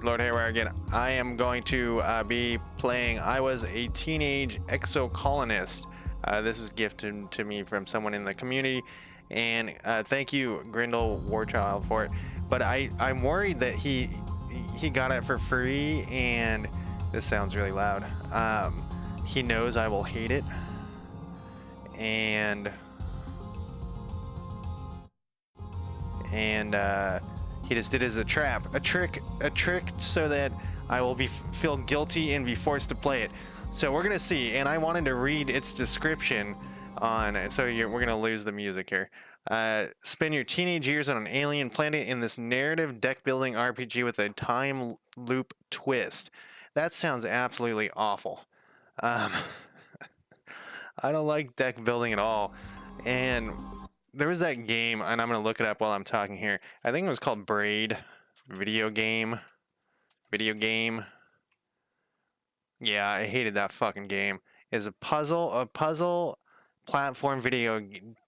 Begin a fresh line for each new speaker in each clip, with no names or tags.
Lord Haywire again. I am going to be playing I Was a Teenage Exocolonist. This was gifted to me from someone in the community, and thank you, Grindel Warchild, for it. But I'm worried that he got it for free, and this sounds really loud. He knows I will hate it, and he just did it as a trap, a trick so that I will feel guilty and be forced to play it. So we're gonna see, and I wanted to read its description on. So we're gonna lose the music here. Spend your teenage years on an alien planet in this narrative deck-building RPG with a time loop twist. That sounds absolutely awful. Um, I don't like deck building at all, and there was that game, and I'm gonna look it up while I'm talking here. I think it was called Braid. Video game. Yeah, I hated that fucking game. It's a puzzle platform video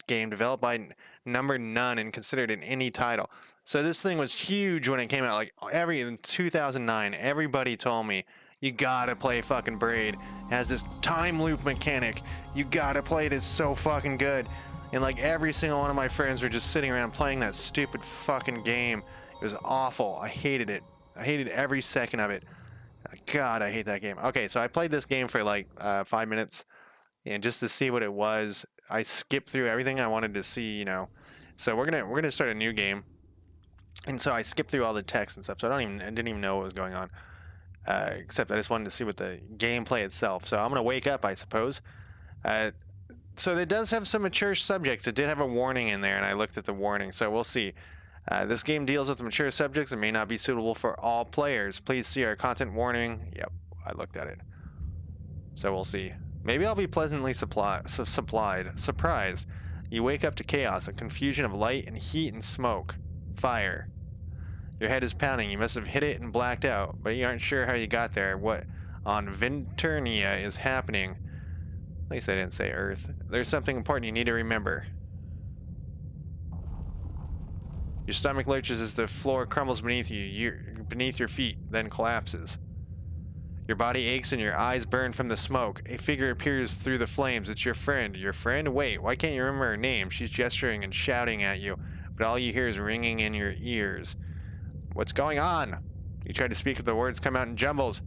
game developed by number none and considered an indie title. So this thing was huge when it came out. Like in 2009, everybody told me you gotta play fucking Braid. It has this time loop mechanic. You gotta play it. It's so fucking good. And like every single one of my friends were just sitting around playing that stupid fucking game. It was awful. I hated it. I hated every second of it. God, I hate that game. Okay, so I played this game for like 5 minutes, and just to see what it was, I skipped through everything I wanted to see. So we're gonna start a new game, and so I skipped through all the text and stuff. So I didn't even know what was going on, except I just wanted to see what the gameplay itself. So I'm gonna wake up, I suppose. So it does have some mature subjects. It did have a warning in there, and I looked at the warning, so we'll see. This game deals with mature subjects and may not be suitable for all players. Please see our content warning. Yep, I looked at it. So we'll see. Maybe I'll be pleasantly surprised. You wake up to chaos, a confusion of light and heat and smoke. Fire. Your head is pounding. You must have hit it and blacked out, but you aren't sure how you got there. What on Vinternia is happening? At least I didn't say Earth. There's something important you need to remember. Your stomach lurches as the floor crumbles beneath your feet, then collapses. Your body aches and your eyes burn from the smoke. A figure appears through the flames. It's your friend. Your friend? Wait, why can't you remember her name? She's gesturing and shouting at you, but all you hear is ringing in your ears. What's going on? You try to speak, but the words come out in jumbles.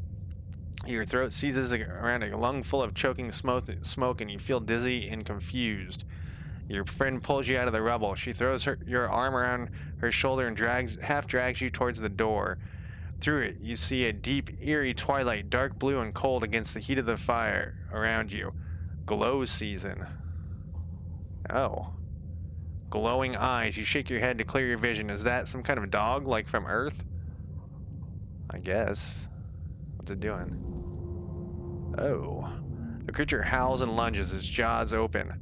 Your throat seizes around a lung full of choking smoke, and you feel dizzy and confused. Your friend pulls you out of the rubble. She throws your arm around her shoulder and half drags you towards the door. Through it, you see a deep, eerie twilight, dark blue and cold against the heat of the fire around you. Glow season. Oh. Glowing eyes. You shake your head to clear your vision. Is that some kind of dog, like from Earth? I guess. What's it doing? Oh. The creature howls and lunges, its jaws open.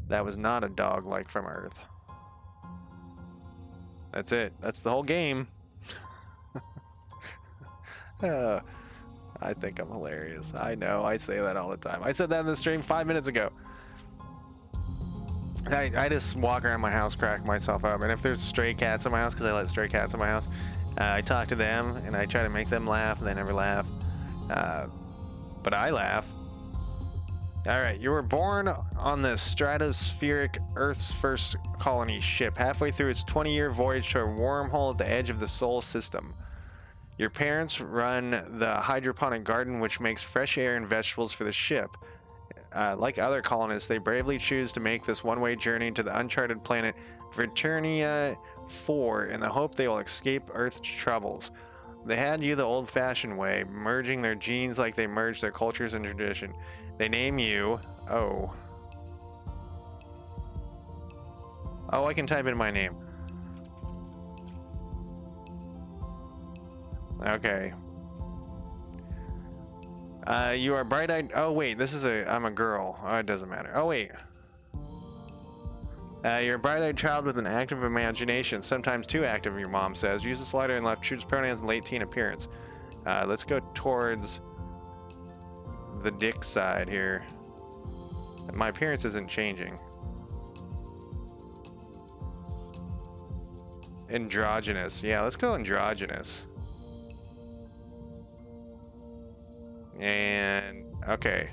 That was not a dog like from Earth. That's it. That's the whole game. I think I'm hilarious. I know, I say that all the time. I said that in the stream 5 minutes ago. I just walk around my house, crack myself up, and if there's stray cats in my house, because I let stray cats in my house, I talk to them, and I try to make them laugh, and they never laugh. But I laugh. Alright, you were born on the stratospheric Earth's first colony ship, halfway through its 20-year voyage to a wormhole at the edge of the Sol system. Your parents run the hydroponic garden, which makes fresh air and vegetables for the ship. Like other colonists, they bravely choose to make this one-way journey to the uncharted planet Verternia 4 in the hope they will escape Earth's troubles. They had you the old-fashioned way, merging their genes like they merged their cultures and tradition. They name you... Oh, I can type in my name. Okay. You are bright-eyed... Oh, wait, I'm a girl. Oh, it doesn't matter. Oh, wait. You're a bright-eyed child with an active imagination, sometimes too active, your mom says. Use the slider and left, choose pronouns and late teen appearance. Let's go towards the dick side here. My appearance isn't changing. Androgynous. Yeah, let's go androgynous. And okay.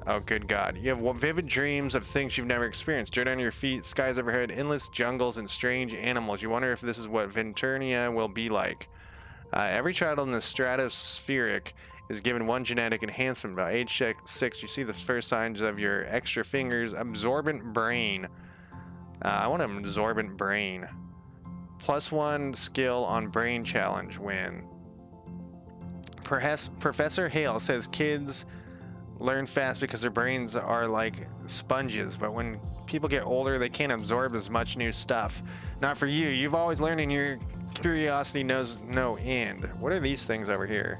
Oh, good God. You have vivid dreams of things you've never experienced. Dirt under your feet, skies overhead, endless jungles, and strange animals. You wonder if this is what Venturnia will be like. Every child in the stratospheric is given one genetic enhancement. By age 6, you see the first signs of your extra fingers. Absorbent brain. I want an absorbent brain. +1 skill on brain challenge win. Professor Hale says kids learn fast because their brains are like sponges, but when people get older, they can't absorb as much new stuff. Not for you. You've always learned and your curiosity knows no end. What are these things over here?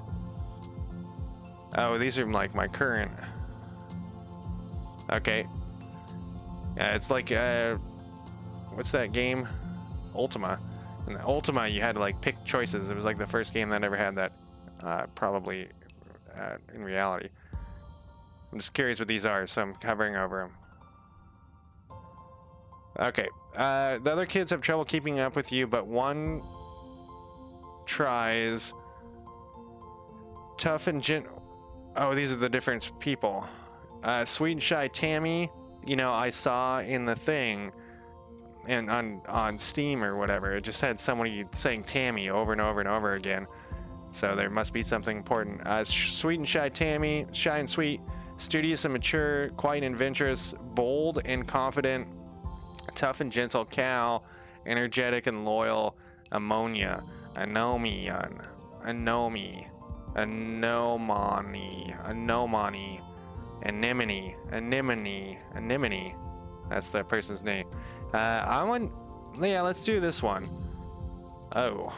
Oh, these are like my current. Okay. It's like, what's that game? Ultima. In Ultima, you had to like pick choices. It was like the first game that ever had that, probably in reality. I'm just curious what these are, so I'm hovering over them. Okay. The other kids have trouble keeping up with you, but one tries. Tough and gentle. Oh, these are the different people. Sweet and shy Tammy, you know, I saw in the thing, and on Steam or whatever, it just had somebody saying Tammy over and over and over again. So there must be something important. Sweet and shy Tammy, shy and sweet, studious and mature, quiet and adventurous, bold and confident, tough and gentle Cal, energetic and loyal Ammonia, Anomian, Anomi, Anomani, Anemone. That's the person's name. Yeah, let's do this one. Oh.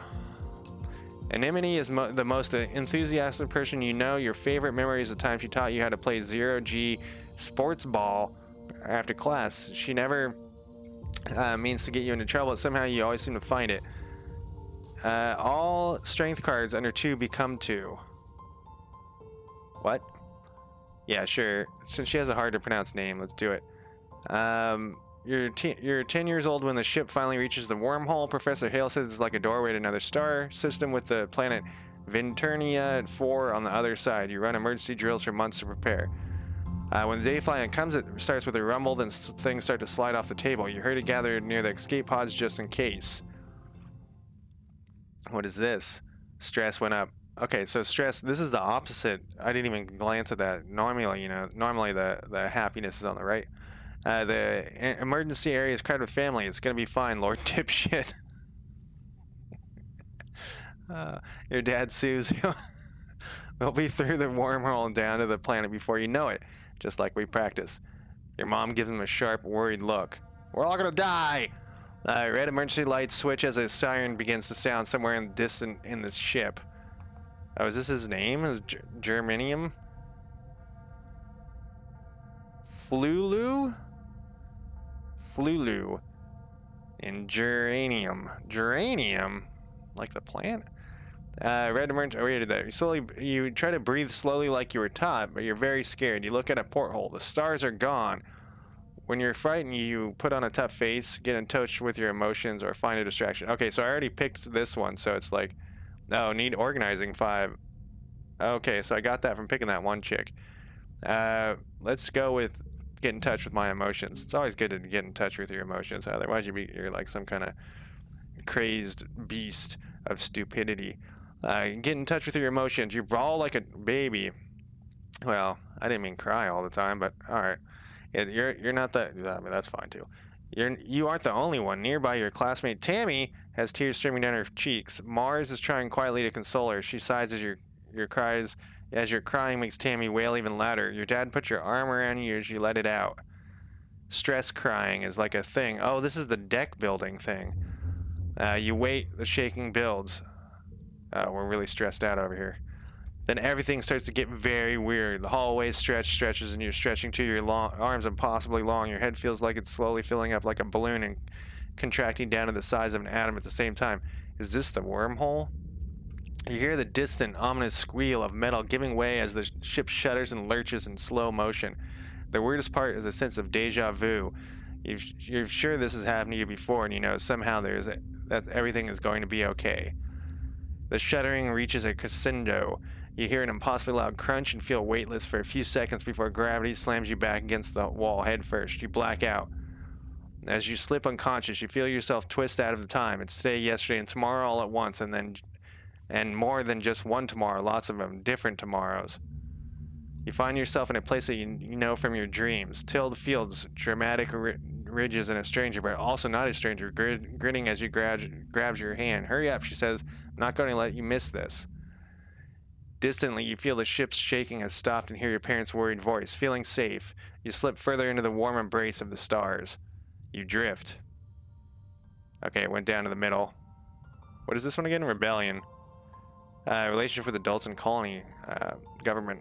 Anemone is the most enthusiastic person you know. Your favorite memory is the time she taught you how to play 0G sports ball after class. She never means to get you into trouble, but somehow you always seem to find it. All strength cards under 2 become 2. What? Yeah, sure. Since she has a hard to pronounce name, let's do it. You're 10 years old when the ship finally reaches the wormhole. Professor Hale says it's like a doorway to another star system with the planet Venturnia 4 on the other side. You run emergency drills for months to prepare. When the day flying comes, it starts with a rumble, then things start to slide off the table. You hurry to gather near the escape pods just in case. What is this? Stress went up. Okay, so stress, this is the opposite. I didn't even glance at that. Normally, you know, the happiness is on the right. The emergency area is crowded with family. It's gonna be fine, Lord Dipshit. Your dad sues you. We'll be through the wormhole and down to the planet before you know it, just like we practice. Your mom gives him a sharp, worried look. We're all gonna die! Red emergency lights switch as a siren begins to sound somewhere in this ship. Oh, is this his name? It was Germanium? Flulu? Flulu. And Geranium. Geranium? Like the plant? Red emergency. Oh, we did that. You try to breathe slowly like you were taught, but you're very scared. You look at a porthole. The stars are gone. When you're frightened, you put on a tough face, get in touch with your emotions, or find a distraction. Okay, so I already picked this one, so it's like, no, need organizing 5. Okay, so I got that from picking that one chick. Let's go with get in touch with my emotions. It's always good to get in touch with your emotions. Otherwise, you're like some kind of crazed beast of stupidity. Get in touch with your emotions. You bawl like a baby. Well, I didn't mean cry all the time, but all right. You're not that. I mean, that's fine too. You aren't the only one. Nearby, your classmate Tammy has tears streaming down her cheeks. Mars is trying quietly to console her. She sighs as your cries. As your crying makes Tammy wail even louder. Your dad puts your arm around you as you let it out. Stress crying is like a thing. Oh, this is the deck building thing. You wait. The shaking builds. We're really stressed out over here. Then everything starts to get very weird. The hallway stretches, and you're stretching to your arms impossibly long. Your head feels like it's slowly filling up like a balloon and contracting down to the size of an atom at the same time. Is this the wormhole? You hear the distant, ominous squeal of metal giving way as the ship shudders and lurches in slow motion. The weirdest part is a sense of deja vu. You're sure this has happened to you before, and you know somehow that everything is going to be okay. The shuddering reaches a crescendo You hear an impossibly loud crunch and feel weightless for a few seconds before gravity slams you back against the wall head first. You black out. As you slip unconscious, you feel yourself twist out of the time. It's today, yesterday, and tomorrow all at once, and more than just one tomorrow, lots of them, different tomorrows. You find yourself in a place that you know from your dreams. Tilled fields, dramatic ridges, and a stranger, but also not a stranger, grinning as you grabs your hand. Hurry up, she says. I'm not going to let you miss this. Distantly, you feel the ship's shaking has stopped and hear your parents' worried voice. Feeling safe, you slip further into the warm embrace of the stars. You drift. Okay, it went down to the middle. What is this one again? Rebellion. Relationship with adults and colony government.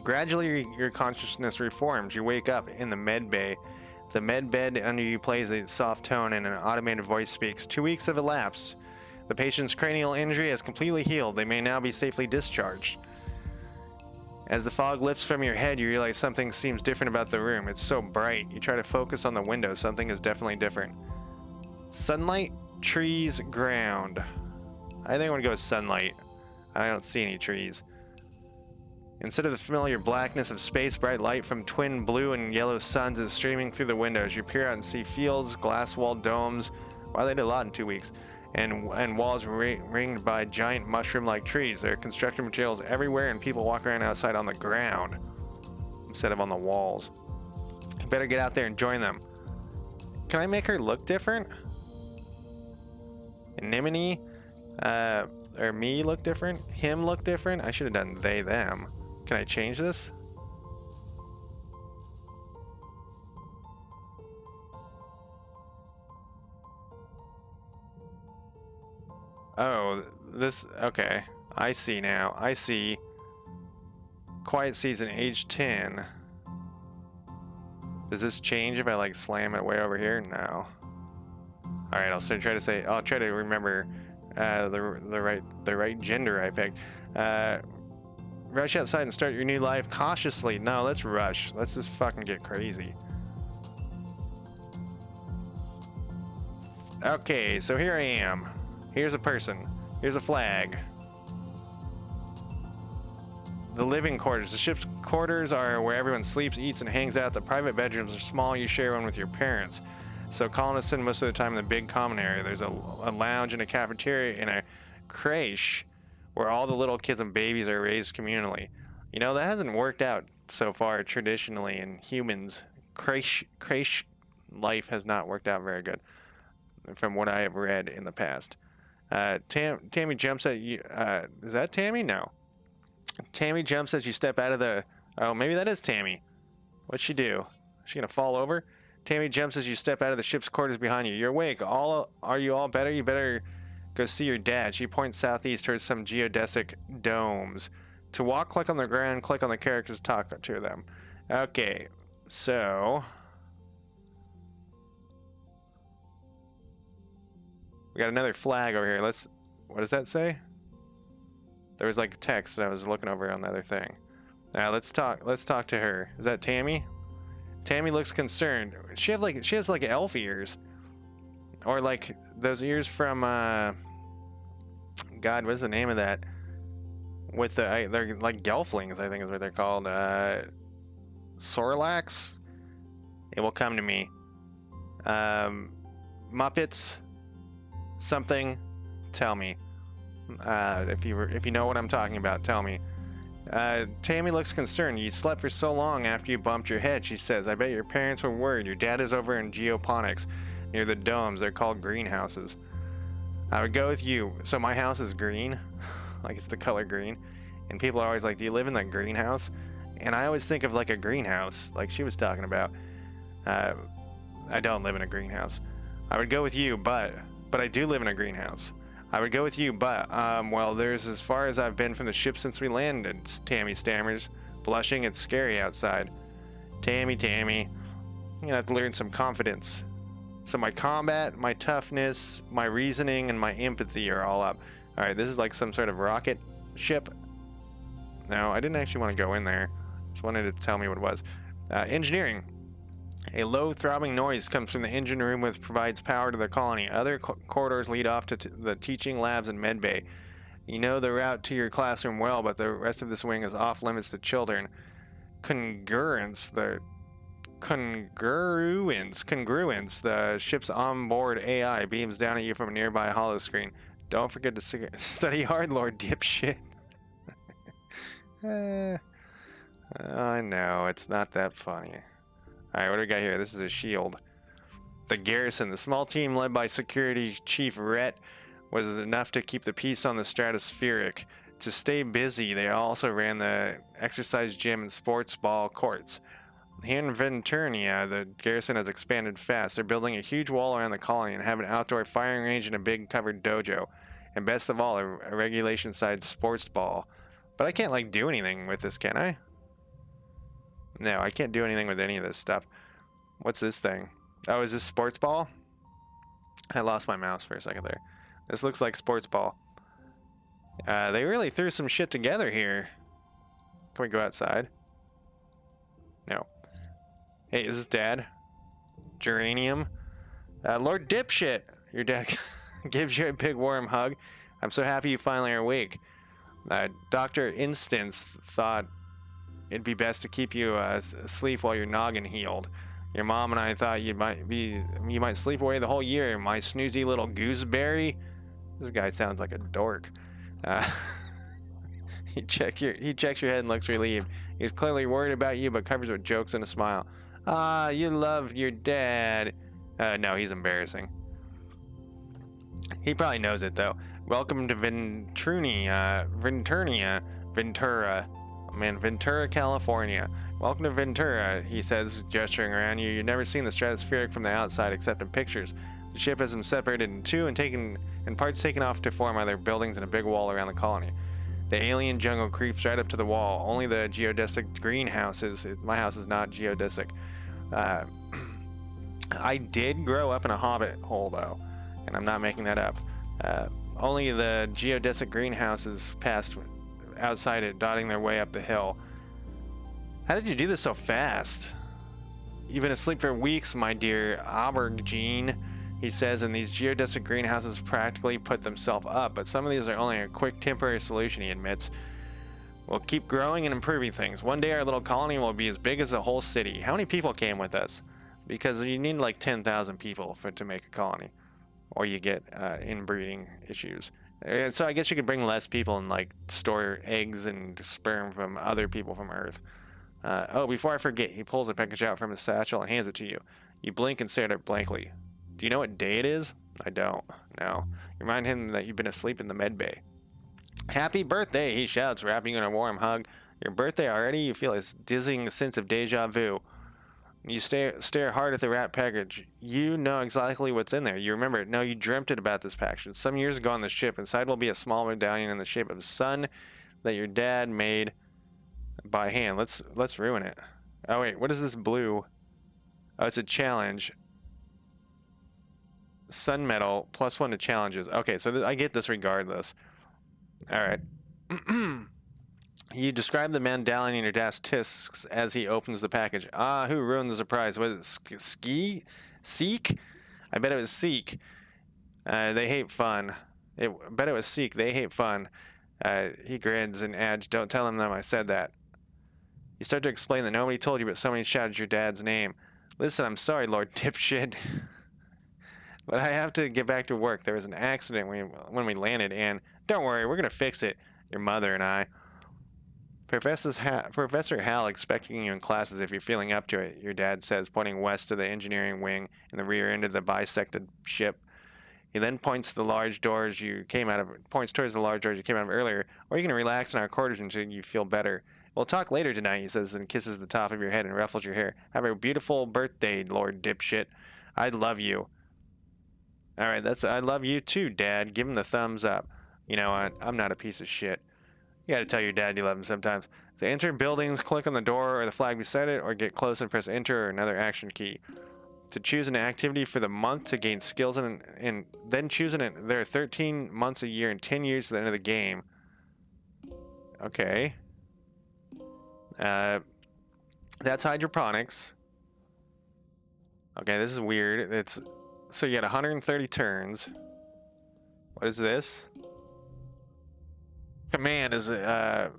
Gradually, your consciousness reforms. You wake up in the med bay. The med bed under you plays a soft tone and an automated voice speaks. 2 weeks have elapsed. The patient's cranial injury has completely healed. They may now be safely discharged. As the fog lifts from your head, you realize something seems different about the room. It's so bright. You try to focus on the window. Something is definitely different. Sunlight, trees, ground. I think I want to go with sunlight. I don't see any trees. Instead of the familiar blackness of space, bright light from twin blue and yellow suns is streaming through the windows. You peer out and see fields, glass-walled domes. Wow, they did a lot in 2 weeks. And walls ringed by giant mushroom-like trees. There are construction materials everywhere, and people walk around outside on the ground instead of on the walls. You better get out there and join them. Can I make her look different? Anemone, or me look different? Him look different? I should have done they, them. Can I change this? Oh, this, okay. I see now. I see. Quiet season, age 10. Does this change if I like slam it way over here? No. Alright, I'll try to remember the right gender I picked. Rush outside and start your new life cautiously. No, let's rush. Let's just fucking get crazy. Okay, so here I am. Here's a person. Here's a flag. The living quarters. The ship's quarters are where everyone sleeps, eats, and hangs out. The private bedrooms are small. You share one with your parents. So colonists spend most of the time in the big common area. There's a lounge and a cafeteria and a creche where all the little kids and babies are raised communally. You know, that hasn't worked out so far traditionally in humans. Creche life has not worked out very good from what I have read in the past. Tammy jumps at you. Is that Tammy? No. Tammy jumps as you step out of the... Oh, maybe that is Tammy. What'd she do? Is she gonna fall over? Tammy jumps as you step out of the ship's quarters behind you. You're awake. Are you all better? You better go see your dad. She points southeast towards some geodesic domes. To walk, click on the ground, click on the characters, talk to them. Okay, so... We got another flag over here. What does that say? There was like text that I was looking over on the other thing. Now let's talk to her. Is that Tammy? Tammy looks concerned. She has like elf ears. Or like those ears from God, what's the name of that? With they're like gelflings, I think is what they're called. Sorlax? It will come to me. Muppets? Something? Tell me. If you know what I'm talking about, tell me. Tammy looks concerned. You slept for so long after you bumped your head, she says. I bet your parents were worried. Your dad is over in geoponics near the domes. They're called greenhouses. I would go with you. So my house is green. Like it's the color green. And people are always like, do you live in that greenhouse? And I always think of like a greenhouse, like she was talking about. I don't live in a greenhouse. I would go with you, but I do live in a greenhouse. I would go with you, but, well, there's as far as I've been from the ship since we landed, Tammy stammers, blushing. It's scary outside. Tammy, you're gonna have to learn some confidence. So my combat, my toughness, my reasoning, and my empathy are all up. Alright, this is like some sort of rocket ship. No, I didn't actually want to go in there. Just wanted to tell me what it was. Engineering. A low throbbing noise comes from the engine room which provides power to the colony. Other corridors lead off to the teaching labs and medbay. You know the route to your classroom well, but the rest of this wing is off limits to children. Congruence, the ship's onboard AI beams down at you from a nearby hollow screen. Don't forget to study hard, Lord Dipshit. I know, it's not that funny. Alright, what do we got here? This is a shield. The garrison, the small team led by Security Chief Rhett, was enough to keep the peace on the stratospheric. To stay busy, they also ran the exercise gym and sports ball courts. Here in Venturnia, the garrison has expanded fast. They're building a huge wall around the colony and have an outdoor firing range and a big covered dojo. And best of all, a regulation-side sports ball. But I can't, like, do anything with this, can I? No, I can't do anything with any of this stuff. What's this thing? Oh, is this sports ball? I lost my mouse for a second there. This looks like sports ball. They really threw some shit together here. Can we go outside? No. Hey, is this Dad? Geranium? Lord Dipshit! Your dad gives you a big warm hug. I'm so happy you finally are awake. Dr. Instance thought it'd be best to keep you asleep while your noggin healed. Your mom and I thought you might sleep away the whole year, my snoozy little gooseberry. This guy sounds like a dork. He checks your head and looks relieved. He's clearly worried about you, but covers with jokes and a smile. Ah, you love your dad. No, he's embarrassing. He probably knows it though. Welcome to Venturnia, California. Welcome to Ventura, he says, gesturing around you. You've never seen the stratospheric from the outside except in pictures. The ship has been separated in two and parts taken off to form other buildings and a big wall around the colony. The alien jungle creeps right up to the wall. Only the geodesic greenhouses. My house is not geodesic. I did grow up in a hobbit hole though, and I'm not making that up. Only the geodesic greenhouses passed outside it, dotting their way up the hill. How did you do this so fast? You've been asleep for weeks, my dear aubergine, he says, and these geodesic greenhouses practically put themselves up, but some of these are only a quick temporary solution, he admits. We'll keep growing and improving things. One day our little colony will be as big as a whole city. How many people came with us? Because you need like 10,000 people to make a colony, or you get inbreeding issues. So I guess you could bring less people and like store eggs and sperm from other people from Earth. Oh, before I forget, he pulls a package out from his satchel and hands it to you. You blink and stare at it blankly. Do you know what day it is? I don't. No. You remind him that you've been asleep in the med bay. Happy birthday, he shouts, wrapping you in a warm hug. Your birthday already? You feel a dizzying sense of deja vu. You stare hard at the wrap package. You know exactly what's in there. You remember it. No, you dreamt it about this package. Some years ago on the ship, inside will be a small medallion in the shape of a sun that your dad made by hand. Let's ruin it. Oh wait, what is this blue? Oh, it's a challenge. Sun medal +1 to challenges. Okay, so I get this regardless. All right. You describe the medallion in your dad's tisks as he opens the package. Ah, who ruined the surprise? Was it Seek? I bet it was Seek. They hate fun. Bet it was Seek. They hate fun. He grins and adds, don't tell him I said that. You start to explain that nobody told you, but somebody shouted your dad's name. Listen, I'm sorry, Lord Dipshit. But I have to get back to work. There was an accident when we landed, and don't worry, we're going to fix it, your mother and I. Professor Hal expecting you in classes if you're feeling up to it, your dad says, pointing west to the engineering wing in the rear end of the bisected ship. He then points towards the large doors you came out of earlier, or you can relax in our quarters until you feel better. We'll talk later tonight, he says, and kisses the top of your head and ruffles your hair. Have a beautiful birthday, Lord Dipshit. I love you. All right, I love you too, Dad. Give him the thumbs up. You know what? I'm not a piece of shit. You gotta tell your dad you love him sometimes. So enter buildings, click on the door or the flag beside it, or get close and press enter or another action key. To choose an activity for the month to gain skills and then choosing it. There are 13 months a year and 10 years to the end of the game. Okay. That's hydroponics. Okay, this is weird. So you got 130 turns. What is this? command is a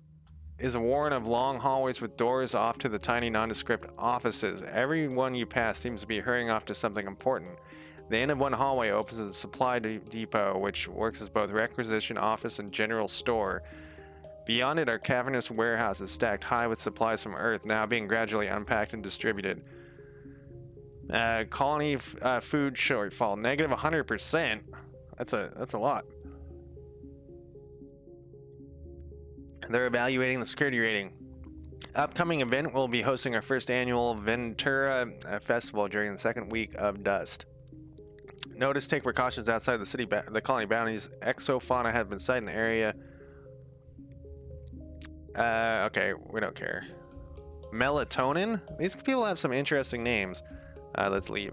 warren of long hallways with doors off to the tiny nondescript offices. Everyone you pass seems to be hurrying off to something important. The end of one hallway opens as a supply depot, which works as both requisition office and general store. Beyond it are cavernous warehouses stacked high with supplies from Earth, now being gradually unpacked and distributed. Colony food shortfall, negative 100%. That's a lot. They're evaluating the security rating. Upcoming event, we'll be hosting our first annual Ventura Festival during the second week of Dust. Notice, take precautions outside the colony boundaries. Exofauna have been sighted in the area. Okay, we don't care. Melatonin? These people have some interesting names. Let's leave.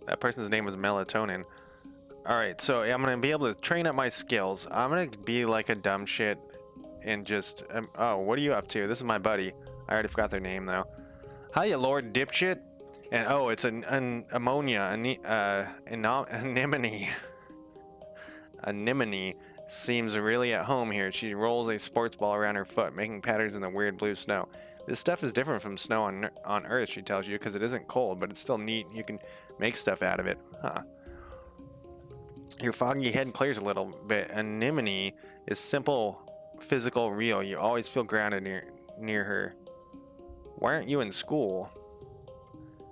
That person's name was Melatonin. Alright, so I'm gonna be able to train up my skills. I'm gonna be like a dumb shit and just... oh, what are you up to? This is my buddy. I already forgot their name, though. Hiya, Lord Dipshit. And, oh, it's an ammonia, anemone. Anemone seems really at home here. She rolls a sports ball around her foot, making patterns in the weird blue snow. This stuff is different from snow on Earth, she tells you, because it isn't cold, but it's still neat. You can make stuff out of it. Huh. Your foggy head clears a little bit. Anemone is simple, physical, real. You always feel grounded near her. Why aren't you in school?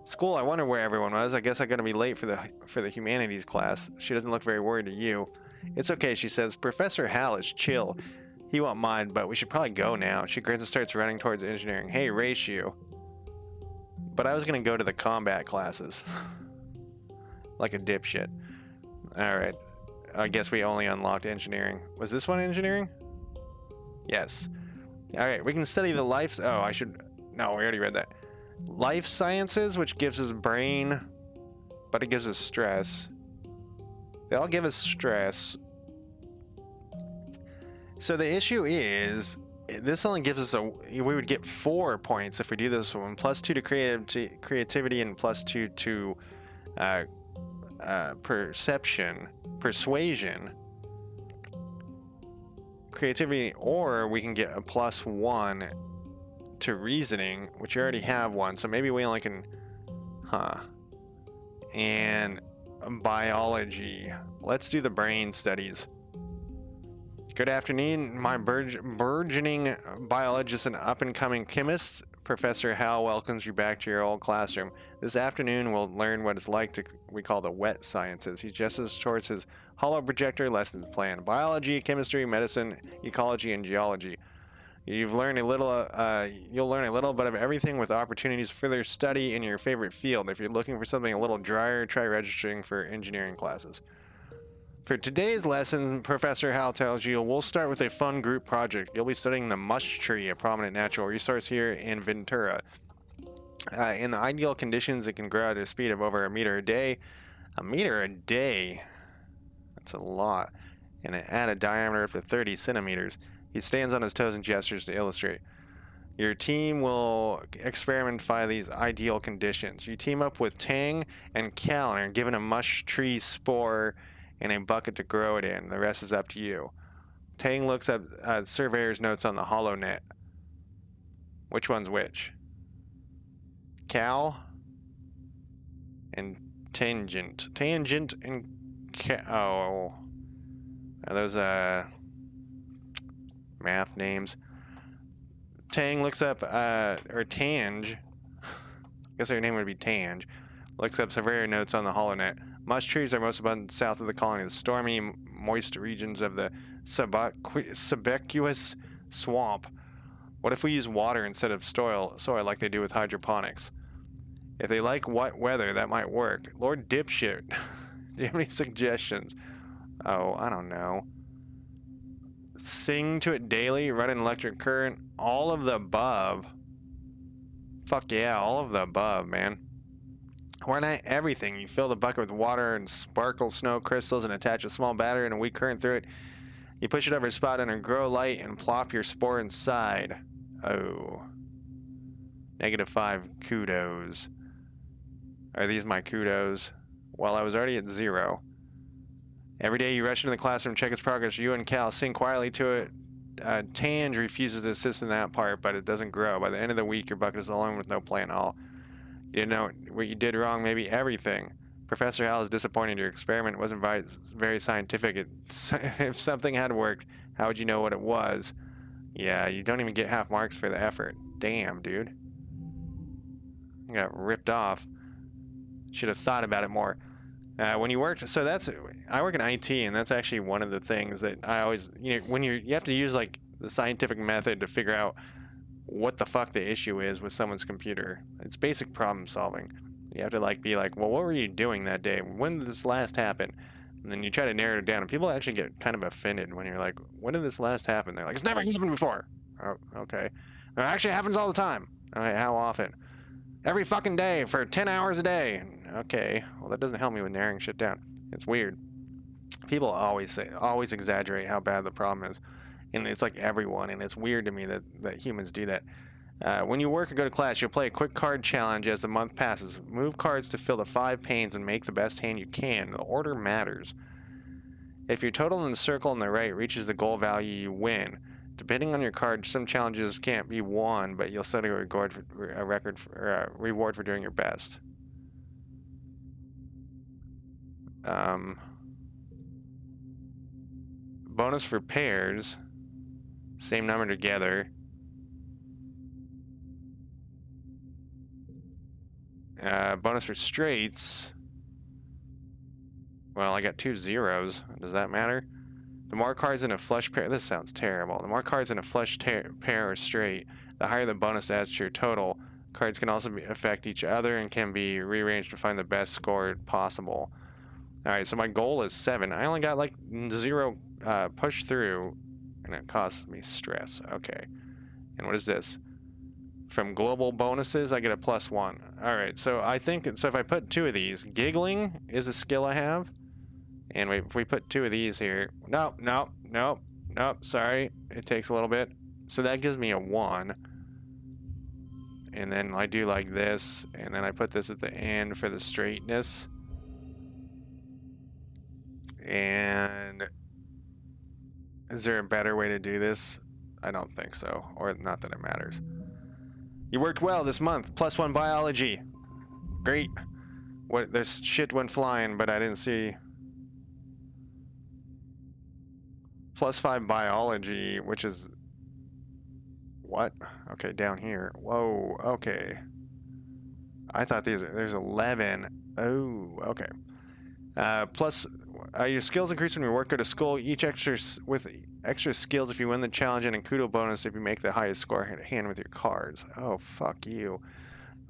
School, I wonder where everyone was. I guess I'm gonna be late for the humanities class. She doesn't look very worried at you. It's okay, she says. Professor Hal is chill. He won't mind, but we should probably go now. She grins and starts running towards engineering. Hey, ratio. But I was gonna go to the combat classes. Like a dipshit. Alright. I guess we only unlocked engineering. Was this one engineering? Yes. Alright, we can study the life... Oh, I should... No, we already read that. Life sciences, which gives us brain, but it gives us stress. They all give us stress. So the issue is, this only gives us we would get 4 points if we do this one. +2 to creativity and +2 to persuasion. Creativity, or we can get a +1 to reasoning, which you already have one, so maybe we only can... And biology. Let's do the brain studies. Good afternoon, my burgeoning biologist and up-and-coming chemist. Professor Hal welcomes you back to your old classroom. This afternoon, we'll learn what it's like we call the wet sciences. He gestures towards his hollow projector lessons plan. Biology, chemistry, medicine, ecology, and geology. You'll learn a little bit of everything with opportunities for further study in your favorite field. If you're looking for something a little drier, try registering for engineering classes. For today's lesson, Professor Hal tells you, we'll start with a fun group project. You'll be studying the mush tree, a prominent natural resource here in Ventura. In the ideal conditions, it can grow at a speed of over 1 meter a day. 1 meter a day? That's a lot. And at a diameter up to 30 centimeters. He stands on his toes and gestures to illustrate. Your team will experimentify these ideal conditions. You team up with Tang and Cal and are given a mush tree spore and a bucket to grow it in. The rest is up to you. Tang looks at surveyor's notes on the HoloNet. Which one's which? Cal and Tangent. Tangent and Cal. Are those math names? Tang looks up, or Tange. I guess her name would be Tange. Looks up surveyor notes on the HoloNet. Mush trees are most abundant south of the colony, the stormy, moist regions of the subaqueous swamp. What if we use water instead of soil like they do with hydroponics? If they like wet weather, that might work. Lord Dipshit, do you have any suggestions? Oh, I don't know. Sing to it daily, run an electric current, all of the above. Fuck yeah, all of the above, man. Why not everything? You fill the bucket with water and sparkle snow crystals and attach a small battery and a weak current through it. You push it over a spot under grow light and plop your spore inside. Oh. -5 kudos. Are these my kudos? Well, I was already at 0. Every day you rush into the classroom, check its progress. You and Cal sing quietly to it. Tange refuses to assist in that part, but it doesn't grow. By the end of the week, your bucket is alone with no plan at all. You didn't know what you did wrong, maybe everything. Professor Hal is disappointed. Your experiment wasn't very scientific. If something had worked, how would you know what it was? Yeah, you don't even get half marks for the effort. Damn, dude. You got ripped off. Should have thought about it more. When you work, so I work in IT, and that's actually one of the things that I always, when you have to use like the scientific method to figure out what the fuck the issue is with someone's computer. It's basic problem solving. You have to like be like, well, what were you doing that day? When did this last happen? And then you try to narrow it down, and people actually get kind of offended when you're like, when did this last happen? They're like, it's never happened before. Oh, okay. It actually happens all the time. All right, how often? Every fucking day for 10 hours a day. Okay, well that doesn't help me with narrowing shit down. It's weird. People always exaggerate how bad the problem is, and it's like everyone, and it's weird to me that humans do that. When you work or go to class, you'll play a quick card challenge as the month passes. Move cards to fill the 5 panes and make the best hand you can. The order matters. If your total in the circle on the right reaches the goal value, you win. Depending on your card, some challenges can't be won, but you'll set a reward for doing your best. Bonus for pairs, same number together. Bonus for straights. Well, I got 2 zeros. Does that matter? The more cards in a flush pair, this sounds terrible. The more cards in a flush pair or straight, the higher the bonus adds to your total. Cards can also affect each other and can be rearranged to find the best score possible. Alright, so my goal is 7. I only got like 0 push through, and it costs me stress. Okay. And what is this? From global bonuses, I get a +1. Alright, so I think, so if I put 2 of these, giggling is a skill I have. And if we put 2 of these here, nope, sorry, it takes a little bit. So that gives me a 1. And then I do like this, and then I put this at the end for the straightness. And is there a better way to do this? I don't think so, or not that it matters. You worked well this month, +1 biology. Great. What, this shit went flying, but I didn't see. +5 biology, which is what? Okay, down here. Whoa, okay. I thought there's 11. Oh, okay. Plus, your skills increase when you work at a school. Each extra skills if you win the challenge, and a kudo bonus if you make the highest score hand with your cards. Oh, fuck you.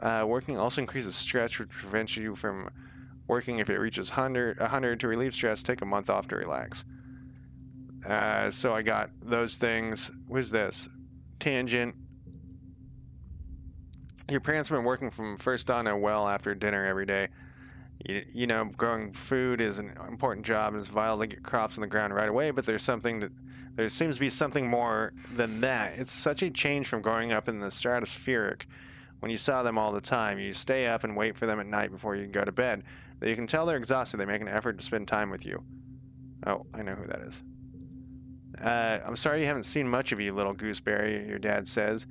Working also increases stress, which prevents you from working if it reaches 100. To relieve stress, take a month off to relax. So I got those things. What's this? Tangent. Your parents have been working from first dawn to well after dinner every day. You know, growing food is an important job, and it's vital to get crops in the ground right away, but there seems to be something more than that. It's such a change from growing up in the stratospheric. When you saw them all the time, you stay up and wait for them at night before you can go to bed. You can tell they're exhausted. They make an effort to spend time with you. Oh, I know who that is. I'm sorry you haven't seen much of you, little gooseberry, your dad says.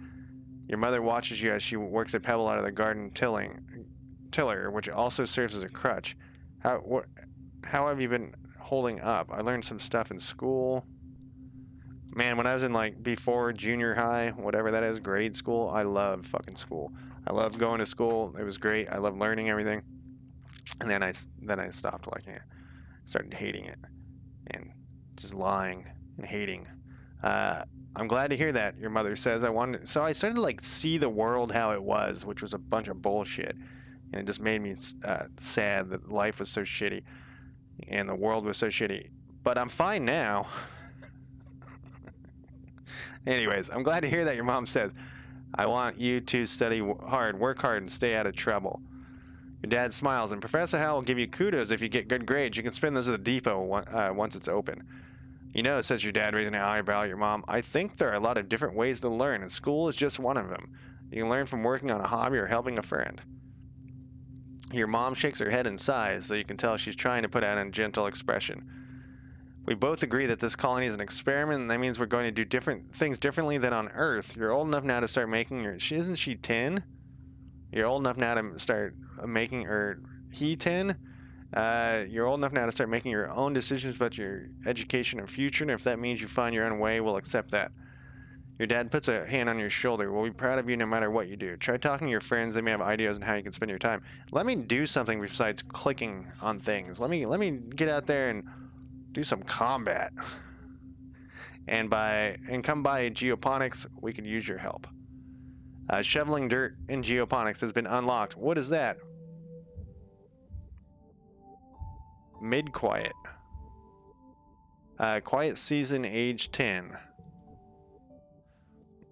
Your mother watches you as she works a pebble out of the garden tiller, which also serves as a crutch. How have you been holding up? I learned some stuff in school. Man, when I was in like before junior high, whatever that is, grade school, I loved fucking school. I loved going to school. It was great. I loved learning everything. And then I stopped liking it. Started hating it. And just lying and hating. I'm glad to hear that, your mother says. So I started to like see the world how it was, which was a bunch of bullshit. And it just made me sad that life was so shitty and the world was so shitty. But I'm fine now. Anyways, I'm glad to hear that, your mom says. I want you to study hard, work hard, and stay out of trouble. Your dad smiles, and Professor Hal will give you kudos if you get good grades. You can spend those at the depot once it's open. You know, says your dad, raising an eyebrow at your mom, I think there are a lot of different ways to learn, and school is just one of them. You can learn from working on a hobby or helping a friend. Your mom shakes her head and sighs, so you can tell she's trying to put out a gentle expression. We both agree that this colony is an experiment, and that means we're going to do different things differently than on Earth. You're old enough now to start making your... Isn't she 10? You're old enough now to start making... Or he 10? You're old enough now to start making your own decisions about your education and future, and if that means you find your own way, we'll accept that. Your dad puts a hand on your shoulder. We'll be proud of you no matter what you do. Try talking to your friends. They may have ideas on how you can spend your time. Let me do something besides clicking on things. Let me get out there and do some combat. and come by geoponics, we could use your help. Shoveling dirt in geoponics has been unlocked. What is that? Mid-quiet. Quiet season, age 10.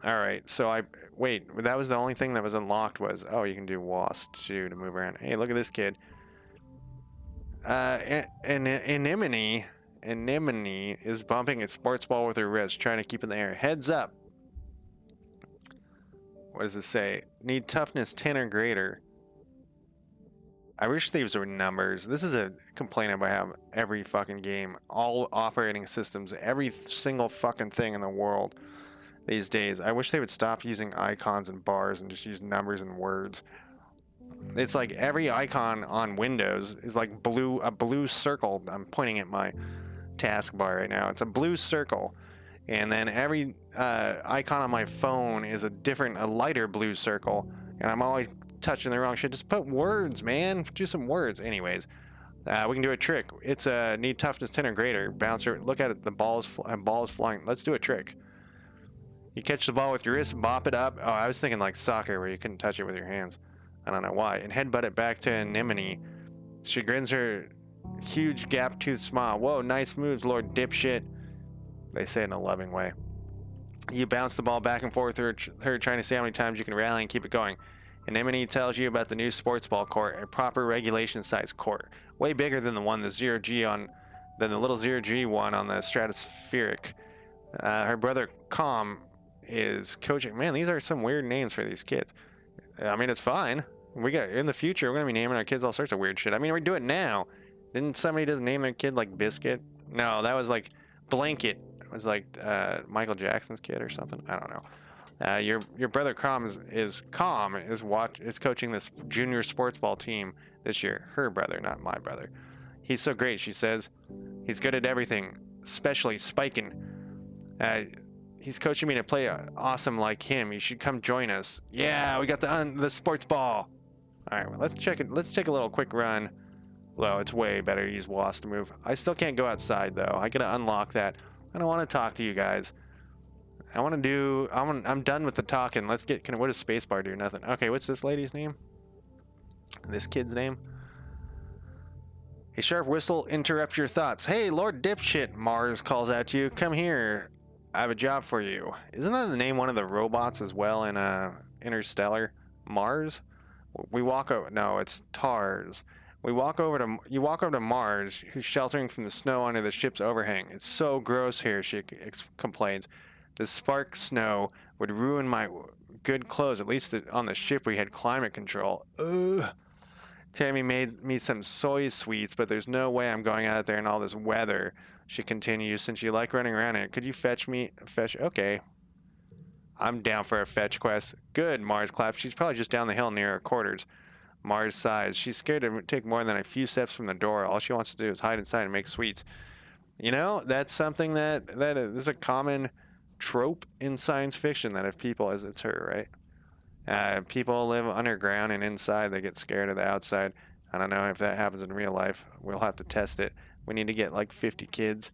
Alright, so wait, that was the only thing that was unlocked was... Oh, you can do WASP too to move around. Hey, look at this kid. Anemone is bumping its sports ball with her wrist, trying to keep in the air. Heads up! What does it say? Need toughness 10 or greater. I wish these were numbers. This is a complaint I have every fucking game. All operating systems, every single fucking thing in the world these days. I wish they would stop using icons and bars and just use numbers and words. It's like every icon on Windows is like a blue circle. I'm pointing at my taskbar right now. It's a blue circle. And then every icon on my phone is a lighter blue circle. And I'm always touching the wrong shit. Just put words, man. Do some words. Anyways, we can do a trick. It's a need toughness 10 or greater. Bouncer, look at it. The ball is flying. Let's do a trick. You catch the ball with your wrist, bop it up. Oh, I was thinking like soccer where you couldn't touch it with your hands. I don't know why. And headbutt it back to Anemone. She grins her huge gap-toothed smile. Whoa, nice moves, Lord Dipshit. They say in a loving way. You bounce the ball back and forth with her trying to see how many times you can rally and keep it going. Anemone tells you about the new sports ball court, a proper regulation-sized court. Way bigger than the little 0G one on the stratospheric. Her brother, Calm, is coaching. Man, these are some weird names for these kids. I mean, it's fine. In the future, we're gonna be naming our kids all sorts of weird shit. I mean, we do it now. Didn't somebody just name their kid like Biscuit? No, that was like Blanket. It was like Michael Jackson's kid or something. I don't know. Your brother Calm is coaching this junior sports ball team this year. Her brother, not my brother. He's so great, she says. He's good at everything, especially spiking. He's coaching me to play awesome like him. You should come join us. Yeah, we got the sports ball. All right, well, let's check it. Let's take a little quick run. Well, it's way better to use WASP to move. I still can't go outside though. I gotta unlock that. I don't want to talk to you guys. I'm done with the talking. Let's get. What does spacebar do? Nothing. Okay, what's this lady's name? This kid's name? A sharp whistle interrupts your thoughts. Hey, Lord Dipshit, Mars calls out to you. Come here. I have a job for you. Isn't that the name one of the robots as well in Interstellar? Mars? No, it's TARS. You walk over to Mars, who's sheltering from the snow under the ship's overhang. It's so gross here, she complains. The spark snow would ruin my good clothes. At least on the ship we had climate control. Ugh. Tammy made me some soy sweets, but there's no way I'm going out there in all this weather. She continues, since you like running around in it, could you okay. I'm down for a fetch quest. Good, Mars claps. She's probably just down the hill near her quarters. Mars sighs. She's scared to take more than a few steps from the door. All she wants to do is hide inside and make sweets. You know, that's something that is a common trope in science fiction, that if people, as it's her, right? People live underground and inside, they get scared of the outside. I don't know if that happens in real life. We'll have to test it. We need to get like 50 kids,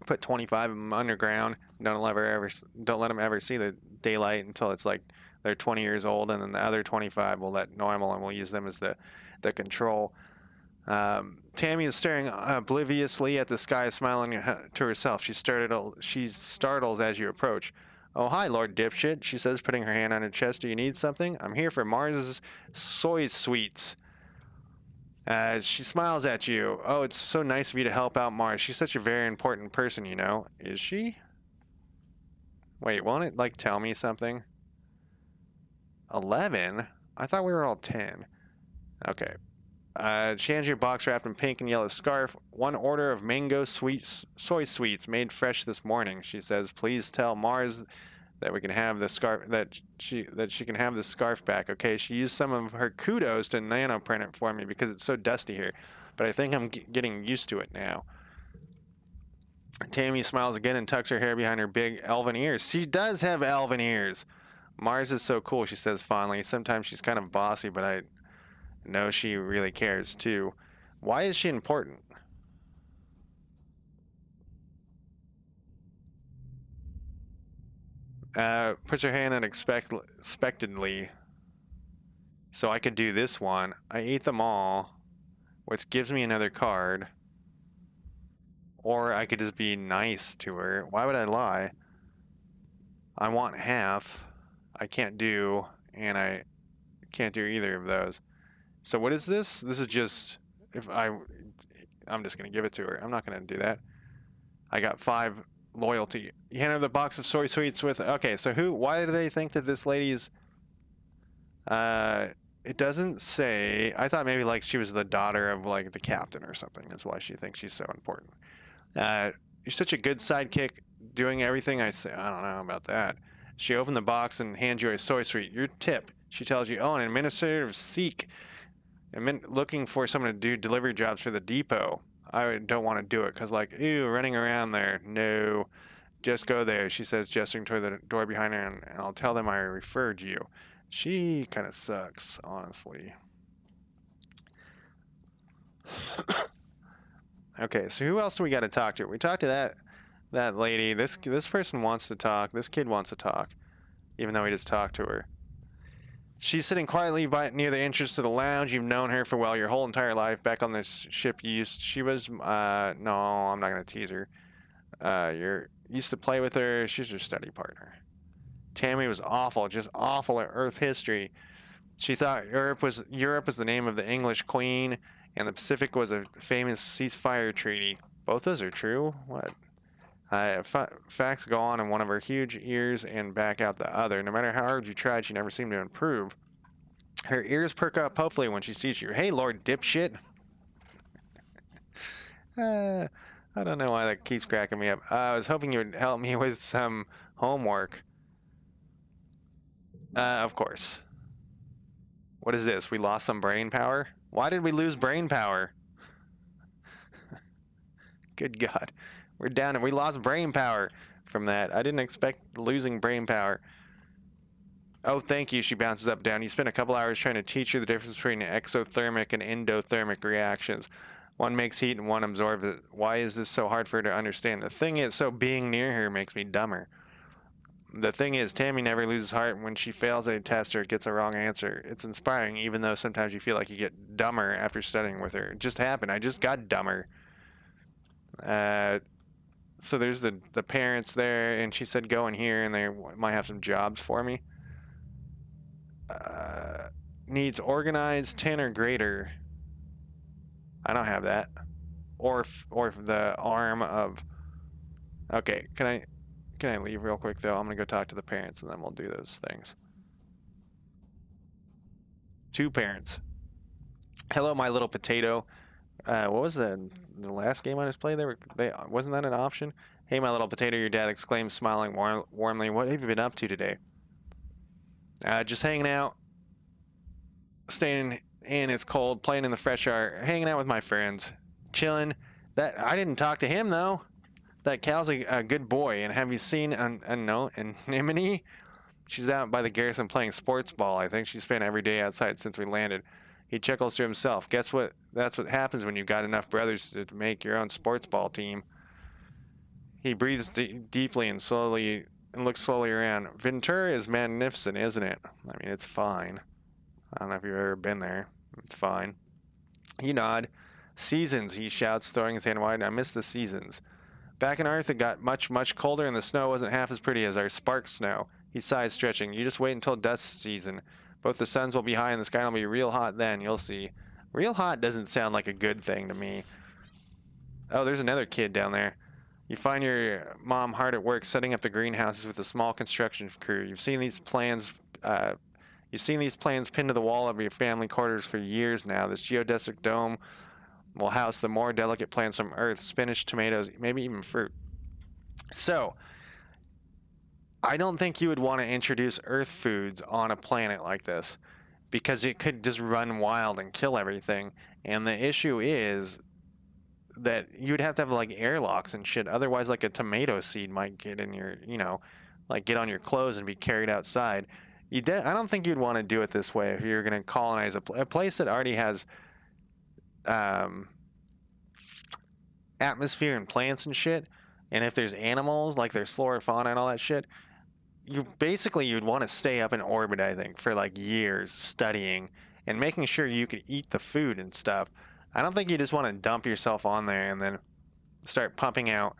put 25 of them underground. Don't let them ever see the daylight until it's like they're 20 years old, and then the other 25 we'll let normal, and we'll use them as the control. Tammy is staring obliviously at the sky, smiling to herself. She startles as you approach. Oh, hi, Lord Dipshit, she says, putting her hand on her chest. Do you need something? I'm here for Mars's soy sweets. She smiles at you. Oh, it's so nice of you to help out Mars. She's such a very important person, you know. Is she? Wait, won't it, like, tell me something? 11? I thought we were all 10. Okay. She hands you a box wrapped in pink and yellow scarf. One order of mango soy sweets made fresh this morning. She says, "Please tell Mars that we can have the scarf that she can have the scarf back." Okay, she used some of her kudos to nanoprint it for me because it's so dusty here, but I think I'm getting used to it now. Tammy smiles again and tucks her hair behind her big elven ears. She does have elven ears. Mars is so cool, she says fondly. Sometimes she's kind of bossy, but I know she really cares too. Why is she important? Puts her hand out expectantly. So I could do this one. I ate them all, which gives me another card. Or I could just be nice to her. Why would I lie? I want half. I can't do, and I can't do either of those. So what is this? This is just, I'm just going to give it to her. I'm not going to do that. I got 5 loyalty. You hand her the box of soy sweets with, okay, so why do they think that this lady's, it doesn't say, I thought maybe like she was the daughter of like the captain or something. That's why she thinks she's so important. You're such a good sidekick doing everything I say. I don't know about that. She opened the box and hands you a soy sweet. Your tip. She tells you, oh, an administrative seek. Looking for someone to do delivery jobs for the depot. I don't want to do it because, like, ew, running around there. No, just go there. She says, gesturing toward the door behind her, and I'll tell them I referred you. She kind of sucks, honestly. Okay, so who else do we got to talk to? We talked to that lady. This person wants to talk. This kid wants to talk, even though we just talked to her. She's sitting quietly near the entrance to the lounge. You've known her for, well, your whole entire life. Back on this ship she was, no, I'm not going to tease her. You used to play with her. She's your study partner. Tammy was awful, just awful at Earth history. She thought Europe was the name of the English queen, and the Pacific was a famous ceasefire treaty. Both those are true? What? Facts go on in one of her huge ears and back out the other. No matter how hard you tried, she never seemed to improve. Her ears perk up hopefully when she sees you. Hey, Lord Dipshit. I don't know why that keeps cracking me up. I was hoping you would help me with some homework. Of course. What is this? We lost some brain power? Why did we lose brain power? Good God. We're down and we lost brain power from that. I didn't expect losing brain power. Oh, thank you. She bounces up and down. You spend a couple hours trying to teach her the difference between exothermic and endothermic reactions. One makes heat and one absorbs it. Why is this so hard for her to understand? The thing is, so being near her makes me dumber. The thing is, Tammy never loses heart. When she fails at a test or gets a wrong answer, it's inspiring, even though sometimes you feel like you get dumber after studying with her. It just happened. I just got dumber. So there's the parents there, and she said go in here, and they might have some jobs for me. Needs organized 10 or greater. I don't have that. Or the arm of. Okay, can I leave real quick though? I'm gonna go talk to the parents, and then we'll do those things. 2 parents. Hello, my little potato. What was the last game I just played? Wasn't that an option? Hey, my little potato, your dad exclaimed, smiling warmly. What have you been up to today? Just hanging out, staying in, it's cold, playing in the fresh air, hanging out with my friends, chilling. I didn't talk to him, though. That Cal's a good boy, and have you seen Anemone? She's out by the garrison playing sports ball. I think she's spent every day outside since we landed. He chuckles to himself. Guess what? That's what happens when you've got enough brothers to make your own sports ball team. He breathes deeply and looks slowly around. Ventura is magnificent, isn't it? I mean, it's fine. I don't know if you've ever been there. It's fine. You nod. Seasons, he shouts, throwing his hand wide. I miss the seasons. Back in Earth, it got much, much colder, and the snow wasn't half as pretty as our spark snow. He sighs, stretching. You just wait until dust season. Both the suns will be high, and the sky will be real hot then. You'll see. Real hot doesn't sound like a good thing to me. Oh, there's another kid down there. You find your mom hard at work setting up the greenhouses with a small construction crew. You've seen these plans You've seen these planes pinned to the wall of your family quarters for years now. This geodesic dome will house the more delicate plants from Earth, spinach, tomatoes, maybe even fruit. So, I don't think you would want to introduce Earth foods on a planet like this because it could just run wild and kill everything. And the issue is that you'd have to have like airlocks and shit. Otherwise, like a tomato seed might get in your, like get on your clothes and be carried outside. I don't think you'd want to do it this way if you're going to colonize a place that already has atmosphere and plants and shit. And if there's animals, like there's flora, fauna, and all that shit, you'd want to stay up in orbit, I think, for like years studying and making sure you could eat the food and stuff. I don't think you just want to dump yourself on there and then start pumping out,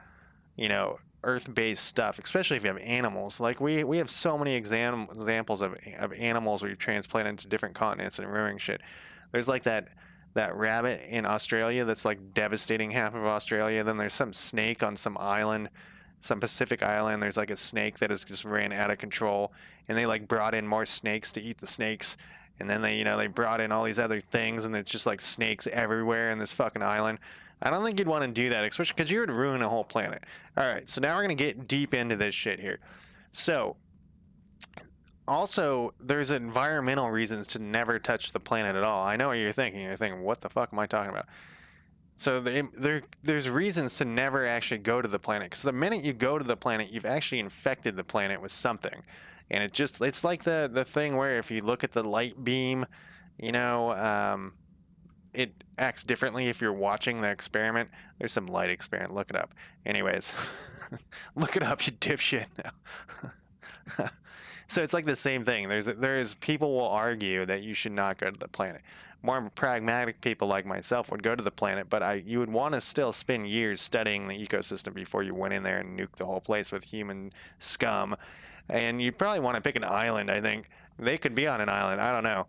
Earth-based stuff, especially if you have animals. Like we have so many examples of animals where you transplant into different continents and ruining shit. There's like that rabbit in Australia that's like devastating half of Australia. Then there's some snake on some island, some Pacific island. There's like a snake that has just ran out of control, and they like brought in more snakes to eat the snakes. And then they brought in all these other things, and it's just like snakes everywhere in this fucking island. I don't think you'd want to do that, especially because you would ruin a whole planet. All right, so now we're going to get deep into this shit here. So, also, there's environmental reasons to never touch the planet at all. I know what you're thinking. You're thinking, what the fuck am I talking about? So there's reasons to never actually go to the planet, because the minute you go to the planet, you've actually infected the planet with something. And it's like the thing where if you look at the light beam, it acts differently if you're watching the experiment. There's some light experiment. Look it up. Anyways, look it up, you dipshit. So it's like the same thing. There's people will argue that you should not go to the planet. More pragmatic people like myself would go to the planet, but you would want to still spend years studying the ecosystem before you went in there and nuked the whole place with human scum. And you'd probably want to pick an island, I think. They could be on an island. I don't know.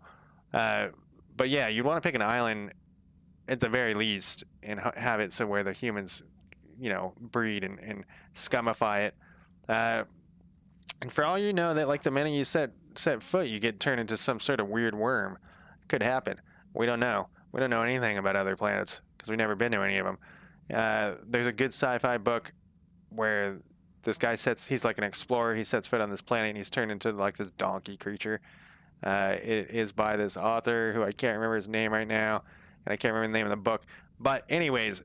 But yeah, you'd want to pick an island at the very least and have it so where the humans, breed and scumify it. And for all you know, that like the minute you set foot, you get turned into some sort of weird worm. Could happen. We don't know. We don't know anything about other planets because we've never been to any of them. There's a good sci-fi book where this guy he's like an explorer. He sets foot on this planet and he's turned into like this donkey creature. It is by this author who I can't remember his name right now, and I can't remember the name of the book. But anyways,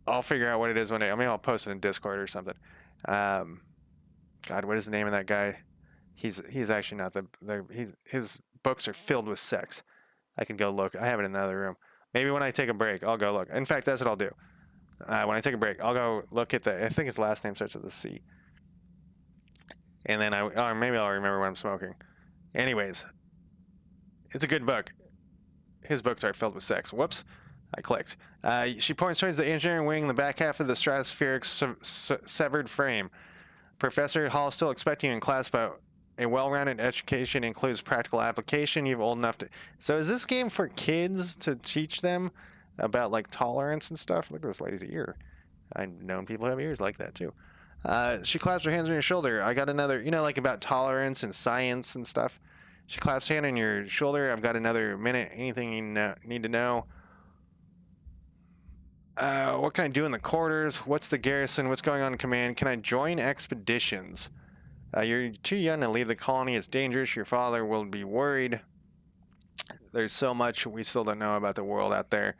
I'll figure out what it is one day. I mean, I'll post it in Discord or something. God, what is the name of that guy? He's actually not his books are filled with sex. I can go look. I have it in another room. Maybe when I take a break, I'll go look. In fact, that's what I'll do. When I take a break, I'll go look at I think his last name starts with a C. And then or maybe I'll remember when I'm smoking. Anyways, it's a good book. His books are filled with sex. Whoops, I clicked. She points towards the engineering wing, the back half of the stratospheric severed frame. Professor Hall still expecting you in class, but a well-rounded education includes practical application. You're old enough to... So is this game for kids to teach them about like tolerance and stuff? Look at this lady's ear. I've known people who have ears like that too. She claps her hands on your shoulder. I got another, like about tolerance and science and stuff. She claps her hand on your shoulder. I've got another minute. Anything you need to know? What can I do in the quarters? What's the garrison? What's going on in command? Can I join expeditions? You're too young to leave the colony. It's dangerous. Your father will be worried. There's so much we still don't know about the world out there.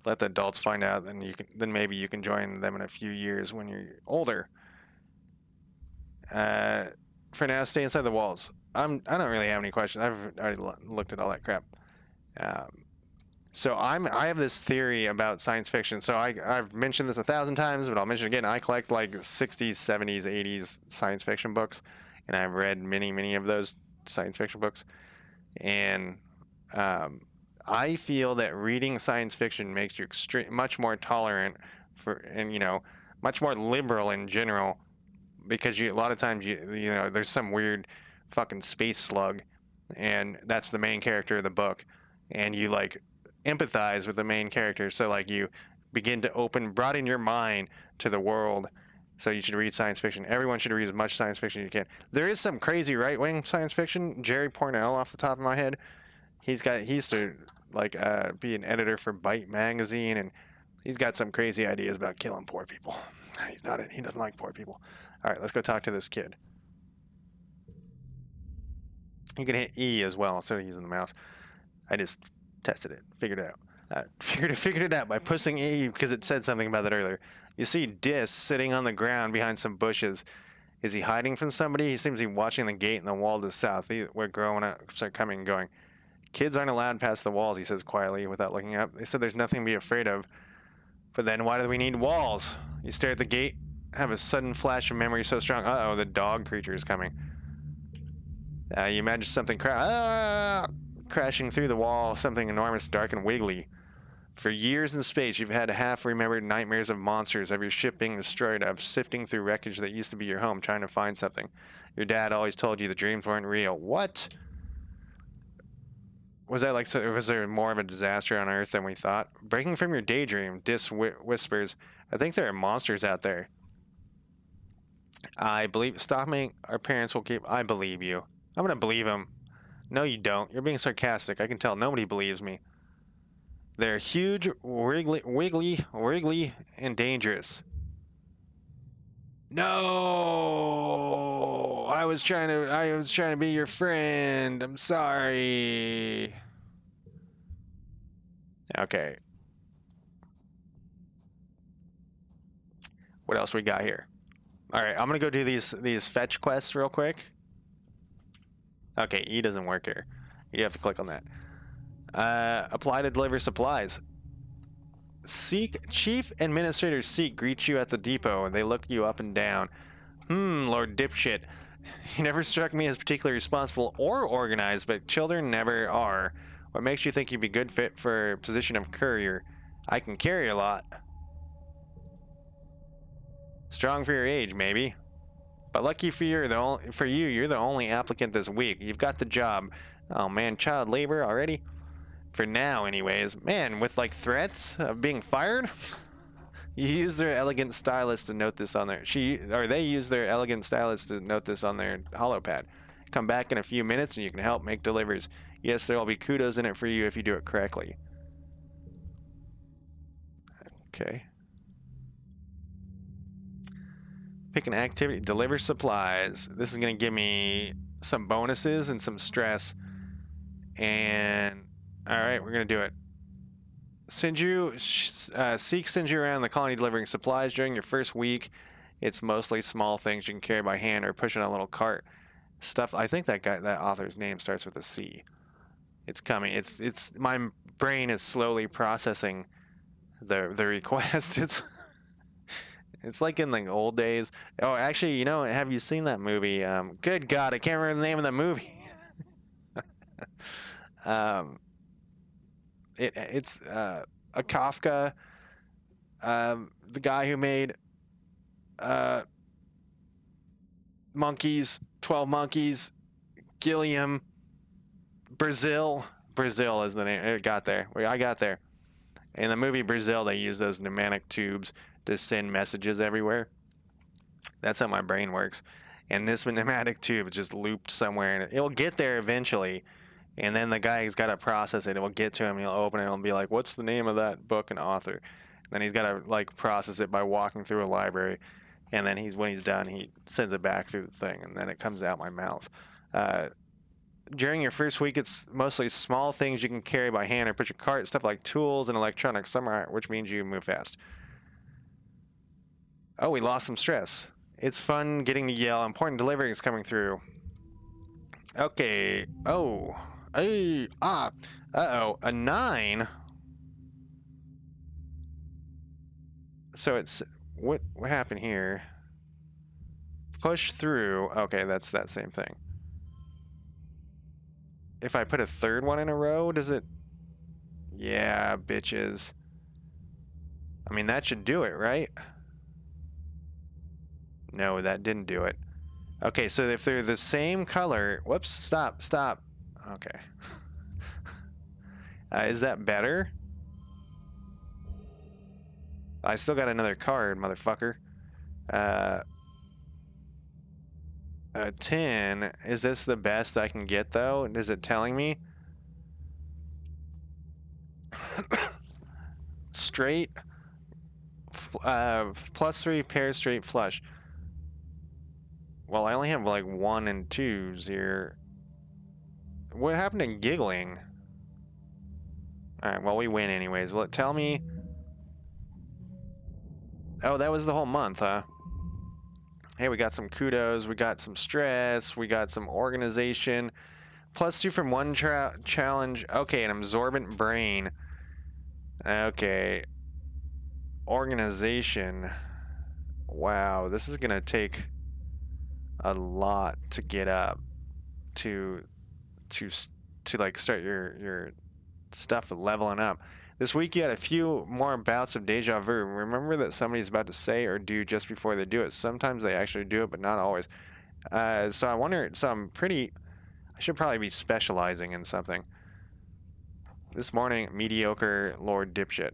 Let the adults find out, then maybe you can join them in a few years when you're older. For now, stay inside the walls. I don't really have any questions. I've already looked at all that crap. So I have this theory about science fiction. So I've mentioned this 1,000 times, but I'll mention it again. I collect like 60s, 70s, 80s science fiction books, and I've read many of those science fiction books. And I feel that reading science fiction makes you much more tolerant and much more liberal in general, because a lot of times there's some weird fucking space slug, and that's the main character of the book, and you like empathize with the main character, so like you begin to broaden your mind to the world So you should read science fiction. Everyone should read as much science fiction as you can. There is some crazy right-wing science fiction. Jerry Pournelle, off the top of my head, he used to like be an editor for Byte magazine, and he's got some crazy ideas about killing poor people. He doesn't like poor people. All right, let's go talk to this kid. You can hit E as well instead of using the mouse. I just tested it, figured it out. Figured it out by pushing E because it said something about that earlier. You see Dis sitting on the ground behind some bushes. Is he hiding from somebody? He seems to be watching the gate in the wall to the south. We're growing up, start coming and going. Kids aren't allowed past the walls, he says quietly without looking up. They said there's nothing to be afraid of. But then why do we need walls? You stare at the gate, have a sudden flash of memory so strong. Uh-oh, the dog creature is coming. You imagine something crashing through the wall, something enormous, dark, and wiggly. For years in space, you've had half-remembered nightmares of monsters, of your ship being destroyed, of sifting through wreckage that used to be your home, trying to find something. Your dad always told you the dreams weren't real. What? Was that like, was there more of a disaster on Earth than we thought? Breaking from your daydream, Dis whispers, I think there are monsters out there. I believe, stop me, our parents will keep, I believe you. I'm gonna believe him. No, you don't. You're being sarcastic. I can tell nobody believes me. They're huge, wiggly, and dangerous. No, I was trying to be your friend. I'm sorry. Okay. What else we got here? All right, I'm gonna go do these fetch quests real quick. Okay, E doesn't work here. You have to click on that. Apply to deliver supplies. Chief Administrator Seek greets you at the depot, and they look you up and down. Lord Dipshit. You never struck me as particularly responsible or organized, but children never are. What makes you think you'd be good fit for a position of courier? I can carry a lot. Strong for your age, maybe. But lucky for you, you're the only applicant this week. You've got the job. Oh man, child labor already? For now, anyways. Man, with like threats of being fired? You use their elegant stylist to note this on their... They use their elegant stylist to note this on their holopad. Come back in a few minutes and you can help make deliveries. Yes, there will be kudos in it for you if you do it correctly. Okay. Pick an activity. Deliver supplies. This is going to give me some bonuses and some stress. And... Alright, we're going to do it. Seek sends you around the colony delivering supplies during your first week. It's mostly small things you can carry by hand or push in a little cart. Stuff. I think that author's name starts with a C. It's coming. It's my brain is slowly processing the request. It's like in the old days. Oh, actually, you know, have you seen that movie? Good God, I can't remember the name of the movie. It's a Kafka, the guy who made Monkeys, 12 Monkeys, Gilliam, Brazil is the name. I got there. In the movie Brazil, they use those pneumatic tubes to send messages everywhere. That's how my brain works. And this pneumatic tube is just looped somewhere, and it'll get there eventually. And then the guy's got to process it. It will get to him. He'll open it and be like, "What's the name of that book and author?" And then he's got to like process it by walking through a library. And then when he's done, he sends it back through the thing, and then it comes out my mouth. During your first week, it's mostly small things you can carry by hand or put your cart, stuff like tools and electronics, which means you move fast. Oh, we lost some stress. It's fun getting to yell. Important delivery is coming through. Okay. Oh. Hey. Ah. Uh-oh. A 9. So it's... What happened here? Push through. Okay, that's that same thing. If I put a third one in a row, does it... Yeah, bitches. I mean, that should do it, right? No, that didn't do it. Okay, so if they're the same color... Whoops, stop. Okay. Is that better? I still got another card, motherfucker. Uh, a 10. Is this the best I can get, though? Is it telling me? Straight. +3 pair straight flush. Well, I only have like 1 and 2s here. What happened to giggling? Alright, well, we win anyways. Will it tell me? Oh, that was the whole month, huh? Hey, we got some kudos, we got some stress, we got some organization. +2 from one challenge. Okay, an absorbent brain. Okay. Organization. Wow, this is gonna take a lot to get up to like start your stuff leveling up. This week you had a few more bouts of deja vu. Remember that somebody's about to say or do just before they do it. Sometimes they actually do it, but not always. So I wonder, I should probably be specializing in something. This morning, mediocre Lord Dipshit.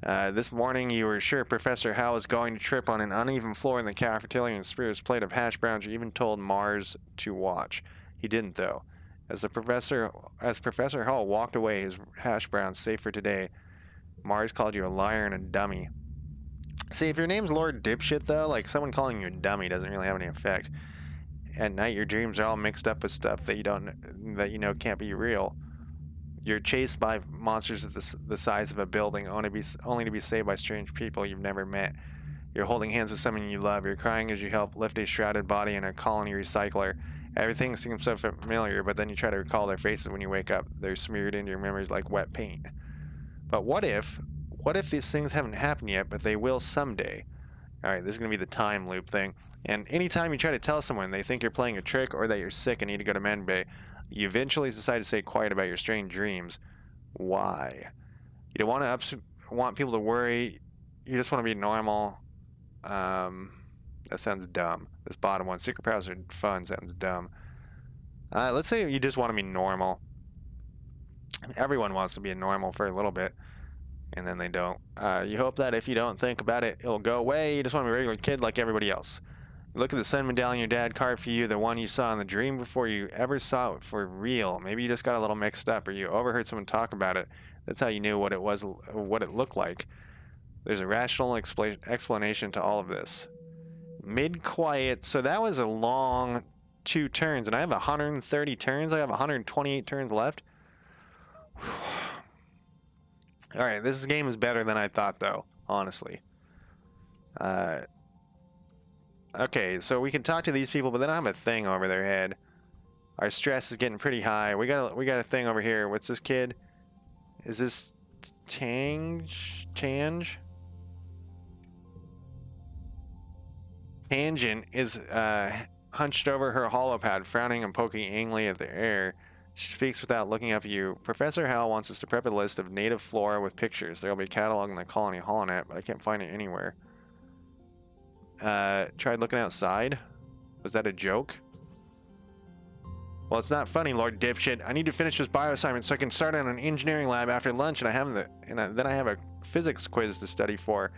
This morning you were sure Professor Hal was going to trip on an uneven floor in the cafeteria and spear his plate of hash browns. You even told Mars to watch. He didn't, though. As Professor Hall walked away, his hash browns safe for today, Mars called you a liar and a dummy. See, if your name's Lord Dipshit, though, like, someone calling you a dummy doesn't really have any effect. At night, your dreams are all mixed up with stuff that you know can't be real. You're chased by monsters the size of a building, only to be saved by strange people you've never met. You're holding hands with someone you love. You're crying as you help lift a shrouded body in a colony recycler. Everything seems so familiar, but then you try to recall their faces when you wake up. They're smeared into your memories like wet paint. But what if these things haven't happened yet, but they will someday? Alright, this is going to be the time loop thing. And anytime you try to tell someone they think you're playing a trick or that you're sick and need to go to med bay, you eventually decide to stay quiet about your strange dreams. Why? You don't want people to worry. You just want to be normal. That sounds dumb. This bottom one, secret powers are fun, sounds dumb. Let's say you just want to be normal. Everyone wants to be normal for a little bit, and then they don't. You hope that if you don't think about it, it'll go away. You just want to be a regular kid like everybody else. Look at the sun medallion your dad carved for you, the one you saw in the dream before you ever saw it for real. Maybe you just got a little mixed up, or you overheard someone talk about it. That's how you knew what it looked like. There's a rational explanation to all of this. Mid-quiet, so that was a long 2 turns, and I have 130 turns. I have 128 turns left. Alright, this game is better than I thought, though, honestly. Okay, so we can talk to these people, but they don't have a thing over their head. Our stress is getting pretty high. We got a thing over here. What's this kid? Is this Tange? Tangent is hunched over her holopad, frowning and poking angrily at the air. She speaks without looking up at you. Professor Hal wants us to prep a list of native flora with pictures. There will be a catalog in the colony holonet, but I can't find it anywhere. Tried looking outside? Was that a joke? Well, it's not funny, Lord Dipshit. I need to finish this bio assignment so I can start on an engineering lab after lunch, and then I have a physics quiz to study for.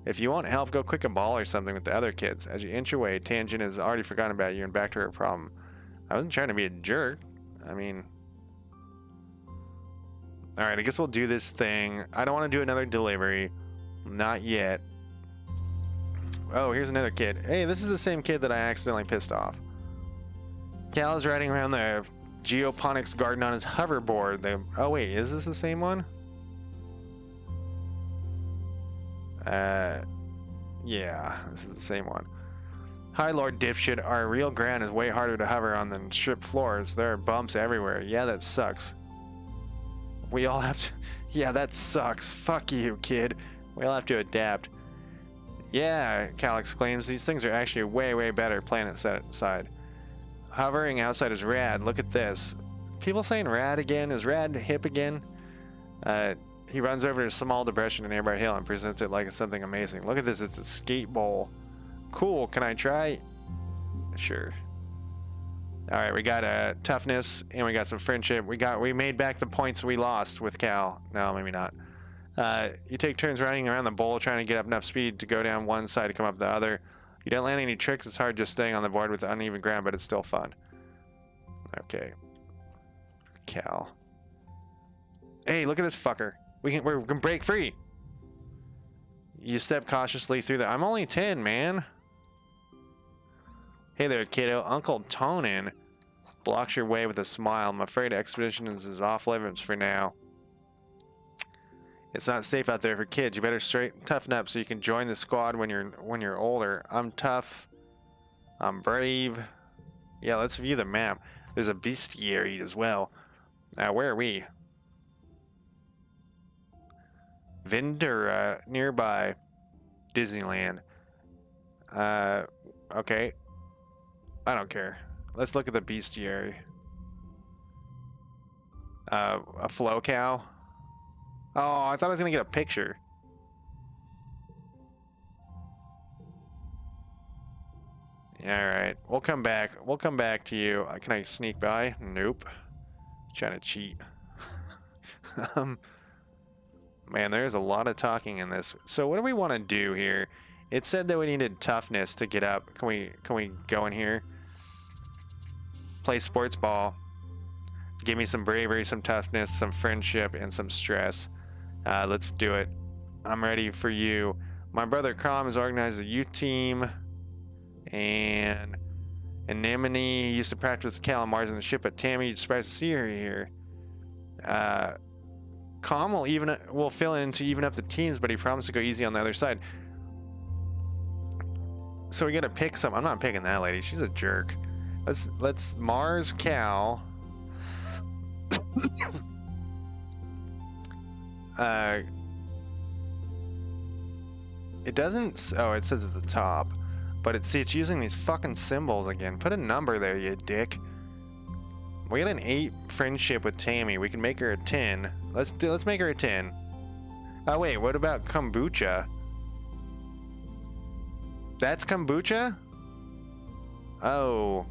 If you want help, go kick a ball or something with the other kids. As you inch away, Tangent has already forgotten about you and back to her problem. I wasn't trying to be a jerk. I mean... Alright, I guess we'll do this thing. I don't want to do another delivery. Not yet. Oh, here's another kid. Hey, this is the same kid that I accidentally pissed off. Cal is riding around the geoponics garden on his hoverboard. Oh wait, is this the same one? Yeah, this is the same one. Hi, Lord Dipshit. Our real ground is way harder to hover on than strip floors. There are bumps everywhere. Yeah, that sucks. We all have to... Yeah, that sucks. Fuck you, kid. We all have to adapt. Yeah, Cal exclaims. These things are actually way, way better planet side. Hovering outside is rad. Look at this. People saying rad again? Is rad hip again? He runs over to a small depression in a nearby hill and presents it like it's something amazing. Look at this. It's a skate bowl. Cool. Can I try? Sure. Alright, we got toughness and we got some friendship. We made back the points we lost with Cal. No, maybe not. You take turns riding around the bowl trying to get up enough speed to go down one side to come up the other. You don't land any tricks, it's hard just staying on the board with uneven ground, but it's still fun. Okay. Cal. Hey, look at this fucker. We can break free. You step cautiously through the... I'm only 10, man. Hey there, kiddo. Uncle Tonin blocks your way with a smile. I'm afraid Expeditions is off limits for now. It's not safe out there for kids. You better toughen up so you can join the squad when you're older. I'm tough. I'm brave. Yeah, let's view the map. There's a bestiary as well. Where are we? Ventura, nearby. Disneyland. Okay. I don't care. Let's look at the bestiary. A flow cow. Oh, I thought I was gonna get a picture. Yeah, alright. We'll come back. We'll come back to you. Can I sneak by? Nope. Trying to cheat. Man, there's a lot of talking in this. So what do we want to do here? It said that we needed toughness to get up. Can we go in here? Play sports ball. Give me some bravery, some toughness, some friendship, and some stress. Let's do it. I'm ready for you. My brother Crom has organized a youth team. And Anemone used to practice with Cal and Mars on the ship, but Tammy, surprised to see her here. Calm will fill in to even up the teams, but he promised to go easy on the other side. So we gotta pick some. I'm not picking that lady. She's a jerk. Let's Mars, Cal. It doesn't. Oh, it says at the top, but it's using these fucking symbols again. Put a number there, you dick. We got an 8 friendship with Tammy. We can make her a 10. Let's make her a 10. Oh wait, what about kombucha? That's kombucha? Oh.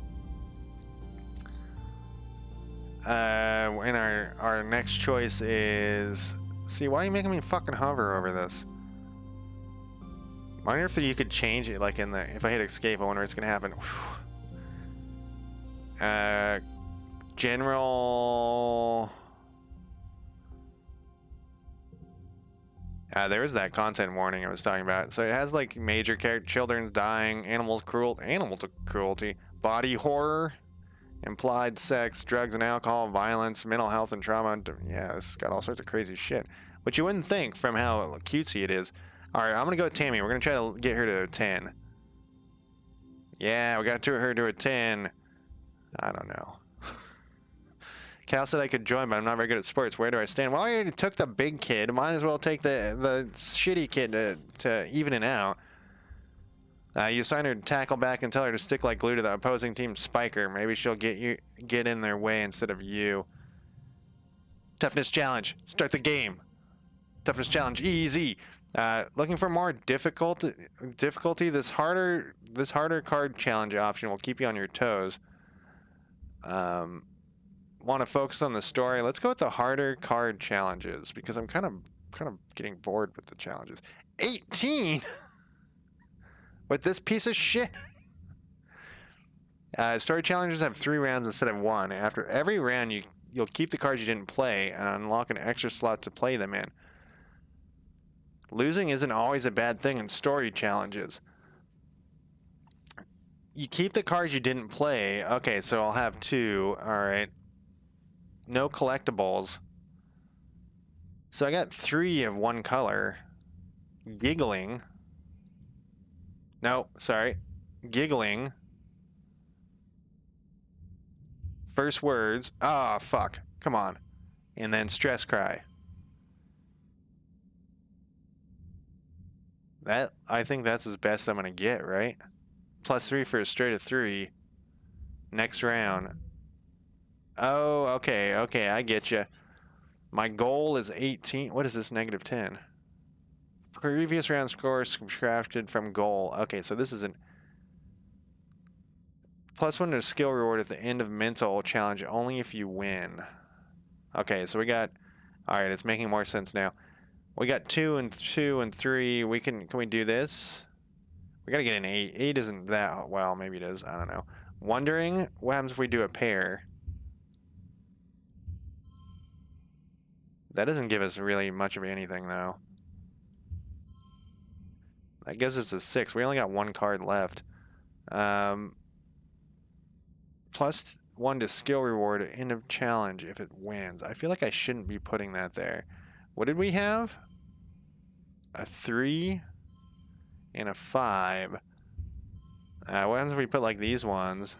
And our next choice is... See, why are you making me fucking hover over this? I wonder if you could change it, like in the... If I hit escape, I wonder what's gonna happen. General... there was that content warning I was talking about. So it has like major character, children's dying, animal cruelty, body horror, implied sex, drugs and alcohol, violence, mental health and trauma. Yeah, this has got all sorts of crazy shit, which you wouldn't think from how cutesy it is. All right, I'm gonna go with Tammy. We're gonna try to get her to a 10. Yeah, we got her to a 10. I don't know. Cal said I could join, but I'm not very good at sports. Where do I stand? Well, I already took the big kid. Might as well take the shitty kid to even it out. You assign her to tackle back and tell her to stick like glue to the opposing team's spiker. Maybe she'll get in their way instead of you. Toughness challenge. Start the game. Toughness challenge. Easy. Looking for more difficulty. This harder card challenge option will keep you on your toes. Want to focus on the story. Let's go with the harder card challenges because I'm kind of getting bored with the challenges. 18 with this piece of shit. Story challenges have 3 rounds instead of 1. After every round, you'll keep the cards you didn't play and unlock an extra slot to play them in. Losing isn't always a bad thing in story challenges. You keep the cards you didn't play. Okay, so I'll have 2. All right. No collectibles. So I got 3 of one color. Giggling. No, sorry. Giggling. First words. Ah, oh, fuck. Come on. And then stress cry. I think that's as best I'm gonna get, right? +3 for a straight of 3. Next round. Oh, okay, I get you. My goal is 18. What is this? -10. Previous round score subtracted from goal. Okay, so this is an +1 to a skill reward at the end of mental challenge only if you win. Okay, so we got. All right, it's making more sense now. We got 2 and 3. Can we do this? We gotta get an 8. 8 isn't that well. Maybe it is. I don't know. Wondering what happens if we do a pair. That doesn't give us really much of anything though. I guess it's a 6. We only got one card left. Plus 1 to skill reward at end of challenge if it wins. I feel like I shouldn't be putting that there. What did we have? A 3 and a 5. What happens if we put like these ones?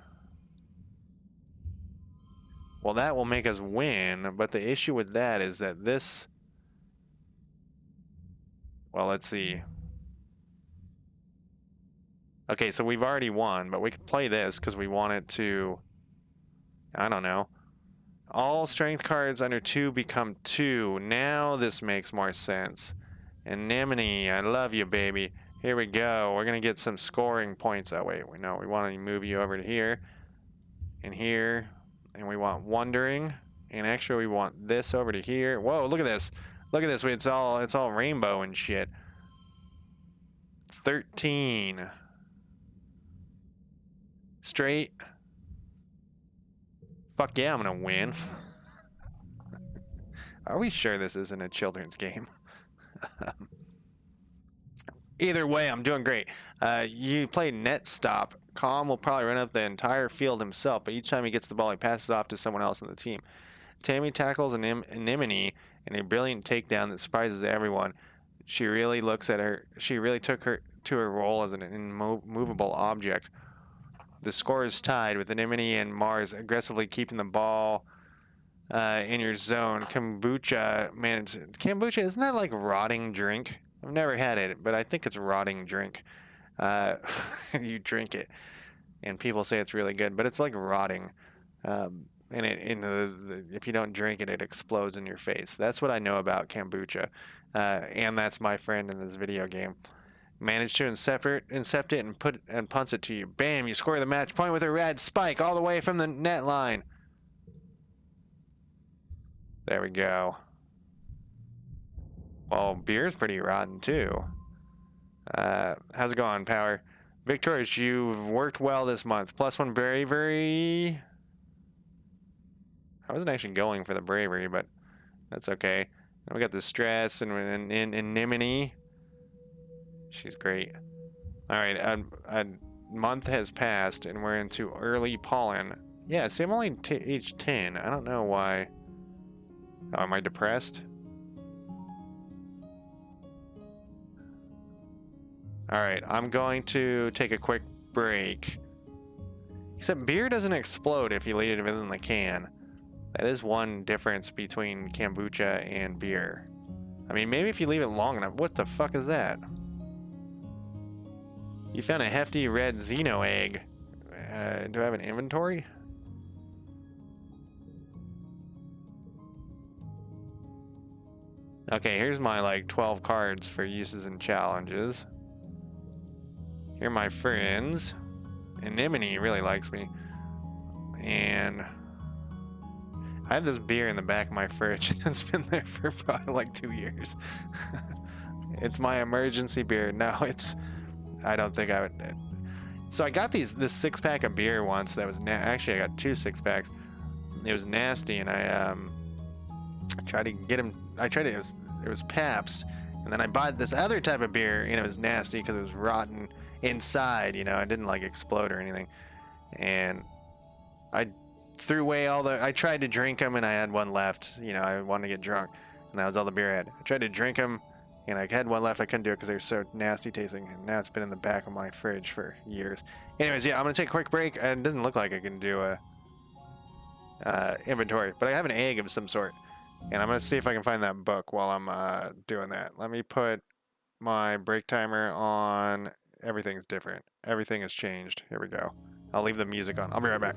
Well, that will make us win, but the issue with that is that this... Well, let's see. Okay, so we've already won, but we can play this because we want it to... I don't know. All strength cards under 2 become 2. Now this makes more sense. Anemone, I love you, baby. Here we go. We're going to get some scoring points. Oh, wait. No, we want to move you over to here. And here. And we want Wondering. And actually, we want this over to here. Whoa, look at this. Look at this. It's all rainbow and shit. 13. Straight. Fuck yeah, I'm going to win. Are we sure this isn't a children's game? Either way, I'm doing great. You play net stop. Calm will probably run up the entire field himself, but each time he gets the ball, he passes off to someone else on the team. Tammy tackles an anemone in a brilliant takedown that surprises everyone. She really took her to her role as an immovable object. The score is tied with Anemone and Mars aggressively keeping the ball in your zone. Kombucha, man, kombucha, isn't that like rotting drink? I've never had it, but I think it's rotting drink. You drink it, and people say it's really good, but it's like rotting. And if you don't drink it, it explodes in your face. That's what I know about kombucha, and that's my friend in this video game. Managed to incept it and punts it to you. Bam! You score the match point with a red spike all the way from the net line. There we go. Well, beer's pretty rotten too. How's it going, Power? Victorious, you've worked well this month. +1 bravery. I wasn't actually going for the bravery, but that's okay. And we got the stress and anemone. She's great. All right, a month has passed and we're into early pollen. Yeah, see, I'm only age 10. I don't know why. Oh, am I depressed? All right, I'm going to take a quick break. Except beer doesn't explode if you leave it in the can. That is one difference between kombucha and beer. I mean, maybe if you leave it long enough. What the fuck is that? You found a hefty red Xeno egg. Do I have an inventory? Okay, here's my like 12 cards for uses and challenges. Here are my friends. Anemone really likes me. And I have this beer in the back of my fridge that's been there for probably like 2 years. It's my emergency beer. No, I don't think I would. So I got this 6-pack of beer once that was actually I got 2 6-packs. It was nasty, and I tried to get him. It was Pabst, and then I bought this other type of beer, and it was nasty because it was rotten inside. You know, it didn't like explode or anything, and I threw away I tried to drink them, and I had one left. You know, I wanted to get drunk, and that was all the beer I had. I tried to drink them, and I had one left. I couldn't do it because they were so nasty tasting, and now it's been in the back of my fridge for years. Anyways, yeah, I'm gonna take a quick break. And it doesn't look like I can do a inventory, but I have an egg of some sort, and I'm gonna see if I can find that book while I'm doing that. Let me put my break timer on. Everything's different. Everything has changed. Here we go. I'll leave the music on. I'll be right back.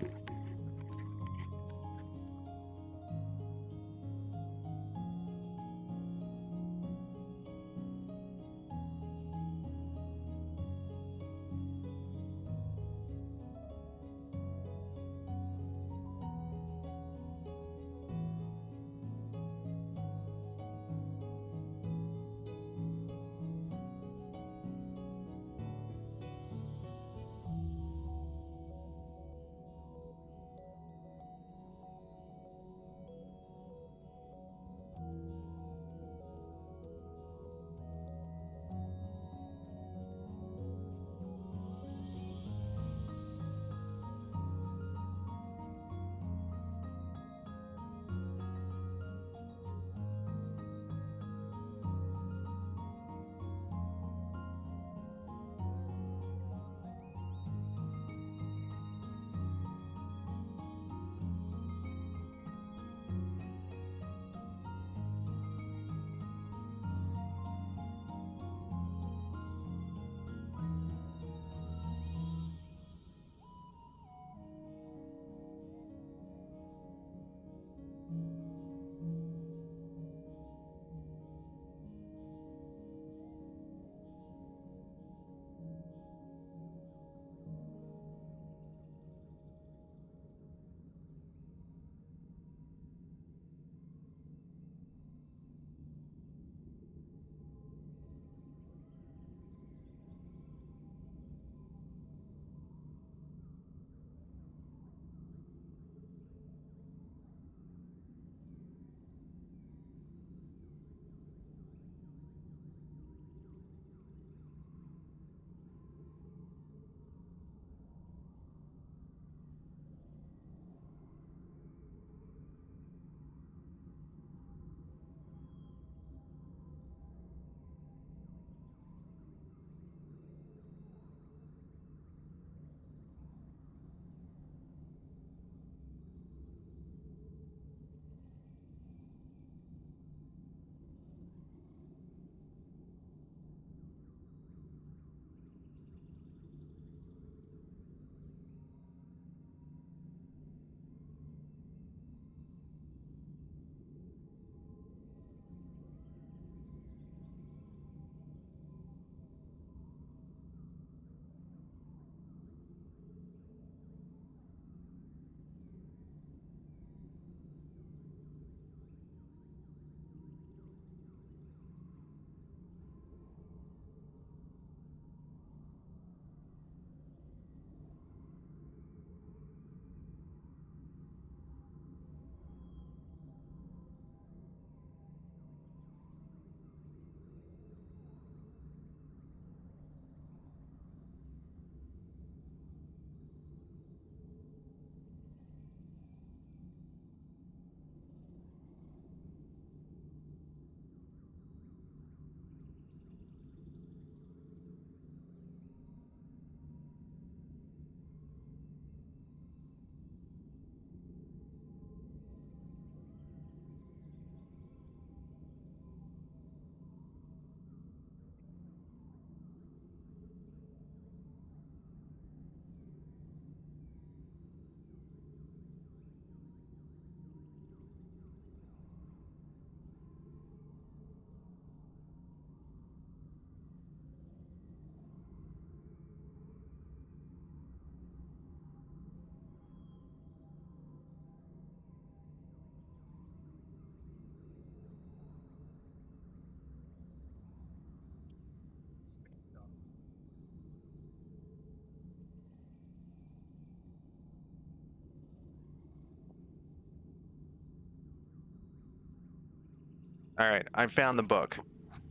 All right, I found the book.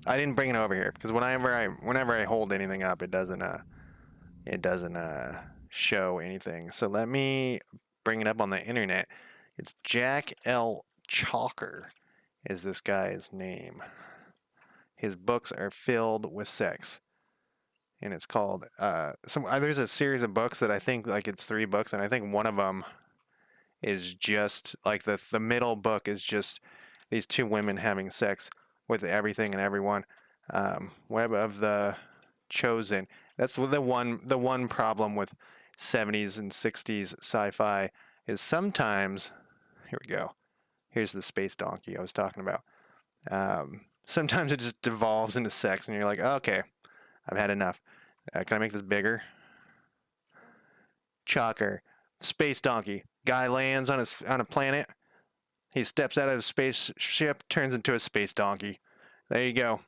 I didn't bring it over here because whenever I hold anything up, it doesn't show anything. So let me bring it up on the internet. It's Jack L. Chalker is this guy's name. His books are filled with sex, and it's called there's a series of books that I think like it's 3 books, and I think one of them is just like the middle book is just these 2 women having sex with everything and everyone. Web of the Chosen. That's the one problem with 70s and 60s sci-fi is sometimes, here we go. Here's the space donkey I was talking about. Sometimes it just devolves into sex, and you're like, oh, okay, I've had enough. Can I make this bigger? Chalker, space donkey. Guy lands on a planet. He steps out of his spaceship, turns into a space donkey. There you go.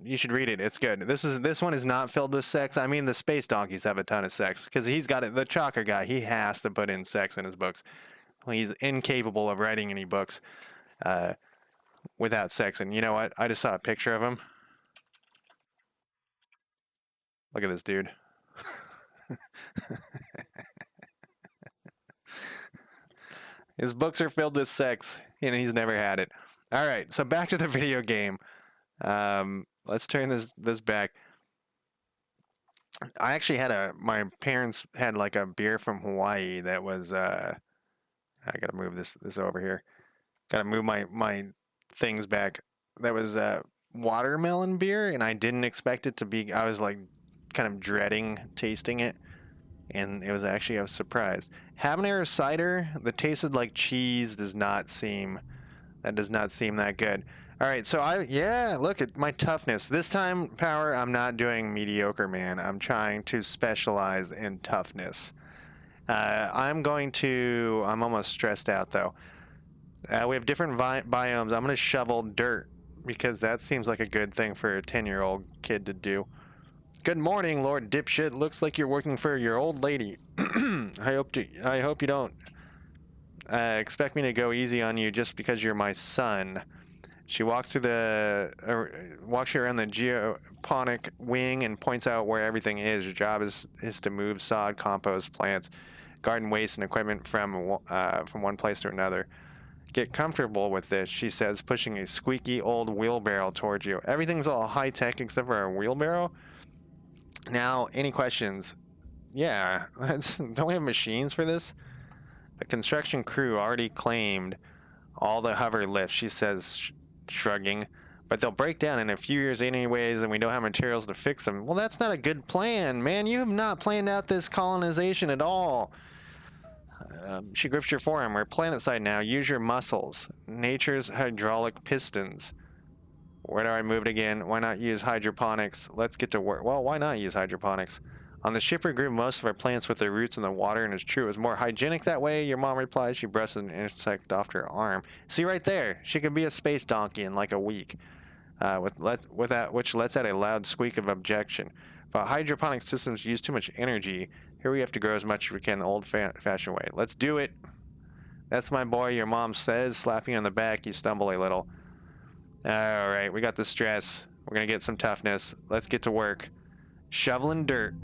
You should read it. It's good. This one is not filled with sex. I mean, the space donkeys have a ton of sex because he's got it. The Chalker guy, he has to put in sex in his books. He's incapable of writing any books without sex. And you know what? I just saw a picture of him. Look at this dude. His books are filled with sex, and he's never had it. All right, so back to the video game. Let's turn this back. I actually had my parents had like a beer from Hawaii that was I gotta move this over here. Gotta move my things back. That was watermelon beer, and I didn't expect it to be. I was like kind of dreading tasting it, and it was actually I was surprised. Habanero cider that tasted like cheese does not seem that good. All right, so look at my toughness. This time, Power, I'm not doing mediocre, man. I'm trying to specialize in toughness. I'm almost stressed out, though. We have different biomes. I'm going to shovel dirt because that seems like a good thing for a 10-year-old kid to do. Good morning, Lord Dipshit. Looks like you're working for your old lady. I hope you don't expect me to go easy on you just because you're my son. She walks you around the geoponic wing and points out where everything is. Your job is to move sod, compost, plants, garden waste, and equipment from one place to another. Get comfortable with this, she says, pushing a squeaky old wheelbarrow towards you. Everything's all high-tech except for a wheelbarrow. Now, any questions? Yeah, don't we have machines for this? The construction crew already claimed all the hover lifts, she says, shrugging. But they'll break down in a few years anyways, and we don't have materials to fix them. Well, that's not a good plan, man. You have not planned out this colonization at all. She grips your forearm. We're planet side now. Use your muscles. Nature's hydraulic pistons. Where do I move it again? Why not use hydroponics? Let's get to work. Well, why not use hydroponics? On the ship, we grew most of our plants with their roots in the water, and it's true. It was more hygienic that way, your mom replies. She brushes an insect off her arm. See right there? She could be a space donkey in like a week, which lets out a loud squeak of objection. But hydroponic systems use too much energy. Here we have to grow as much as we can the old-fashioned way. Let's do it. That's my boy, your mom says, slapping you on the back. You stumble a little. All right, we got the stress. We're going to get some toughness. Let's get to work. Shoveling dirt.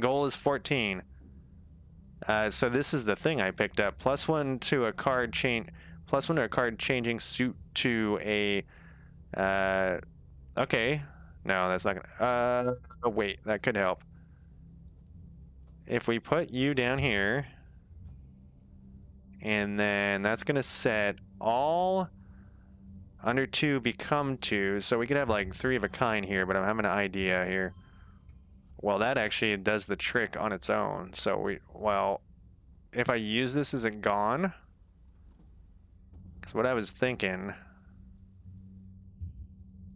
Goal is 14. So this is the thing I picked up. +1 to a card change. +1 to a card changing suit to a. Okay. No, that's not gonna. Oh wait, that could help. If we put you down here, and then that's gonna set all under 2 become 2. So we could have like 3 of a kind here, but I'm having an idea here. Well, that actually does the trick on its own. So if I use this, is it gone? Because what I was thinking,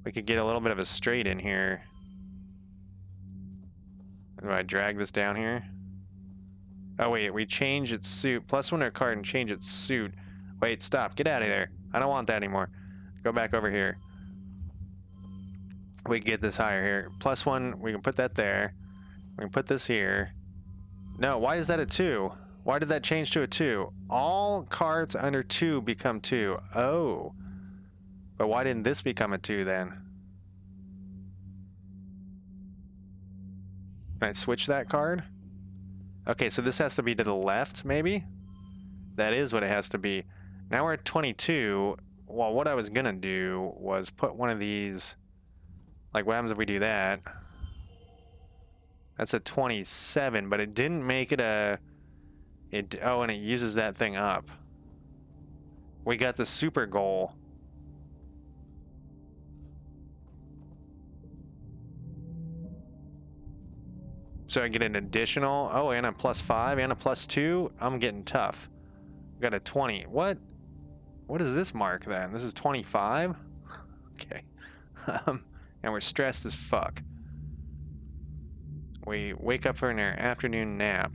we could get a little bit of a straight in here. Do I drag this down here? Oh wait, we change its suit. +1 to a card and change its suit. Wait, stop. Get out of there. I don't want that anymore. Go back over here. We can get this higher here. +1, we can put that there. We can put this here. No, why is that a 2? Why did that change to a 2? All cards under 2 become 2. Oh. But why didn't this become a 2 then? Can I switch that card? Okay, so this has to be to the left, maybe? That is what it has to be. Now we're at 22. Well, what I was gonna do was put one of these... Like, what happens if we do that? That's a 27, but it didn't make it a... Oh, and it uses that thing up. We got the super goal. So I get an additional... Oh, and a +5 and a +2? I'm getting tough. Got a 20. What? What is this mark then? This is 25? Okay. And we're stressed as fuck. We wake up from our afternoon nap.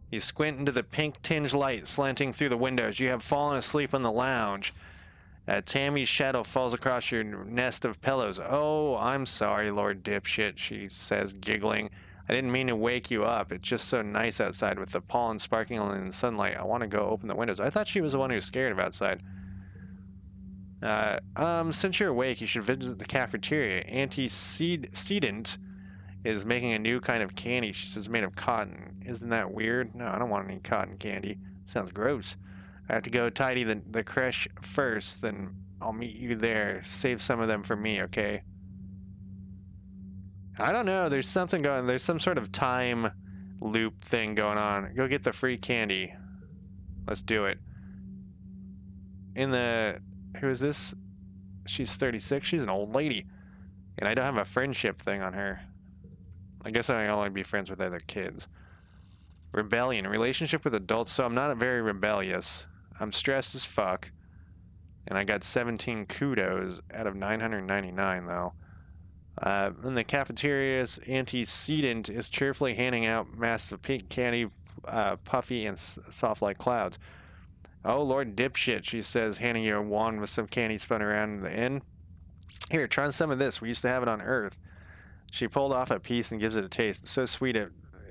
You squint into the pink-tinged light slanting through the windows. You have fallen asleep on the lounge. Tammy's shadow falls across your nest of pillows. Oh, I'm sorry, Lord Dipshit, she says, giggling. I didn't mean to wake you up. It's just so nice outside with the pollen sparkling in the sunlight. I want to go open the windows. I thought she was the one who was scared of outside. Since you're awake, you should visit the cafeteria. Antecedent is making a new kind of candy. She says made of cotton. Isn't that weird? No, I don't want any cotton candy. Sounds gross. I have to go tidy the creche first, then I'll meet you there. Save some of them for me, okay? I don't know. There's something going on. There's some sort of time loop thing going on. Go get the free candy. Let's do it. Who is this? She's 36. She's an old lady. And I don't have a friendship thing on her. I guess I only be friends with other kids. Rebellion. Relationship with adults. So I'm not very rebellious. I'm stressed as fuck. And I got 17 kudos out of 999, though. In the cafeteria's antecedent is cheerfully handing out masses of pink candy, puffy and soft like clouds. Oh, Lord Dipshit, she says, handing you a wand with some candy spun around in the end. Here, try some of this. We used to have it on Earth. She pulled off a piece and gives it a taste. It's so sweet at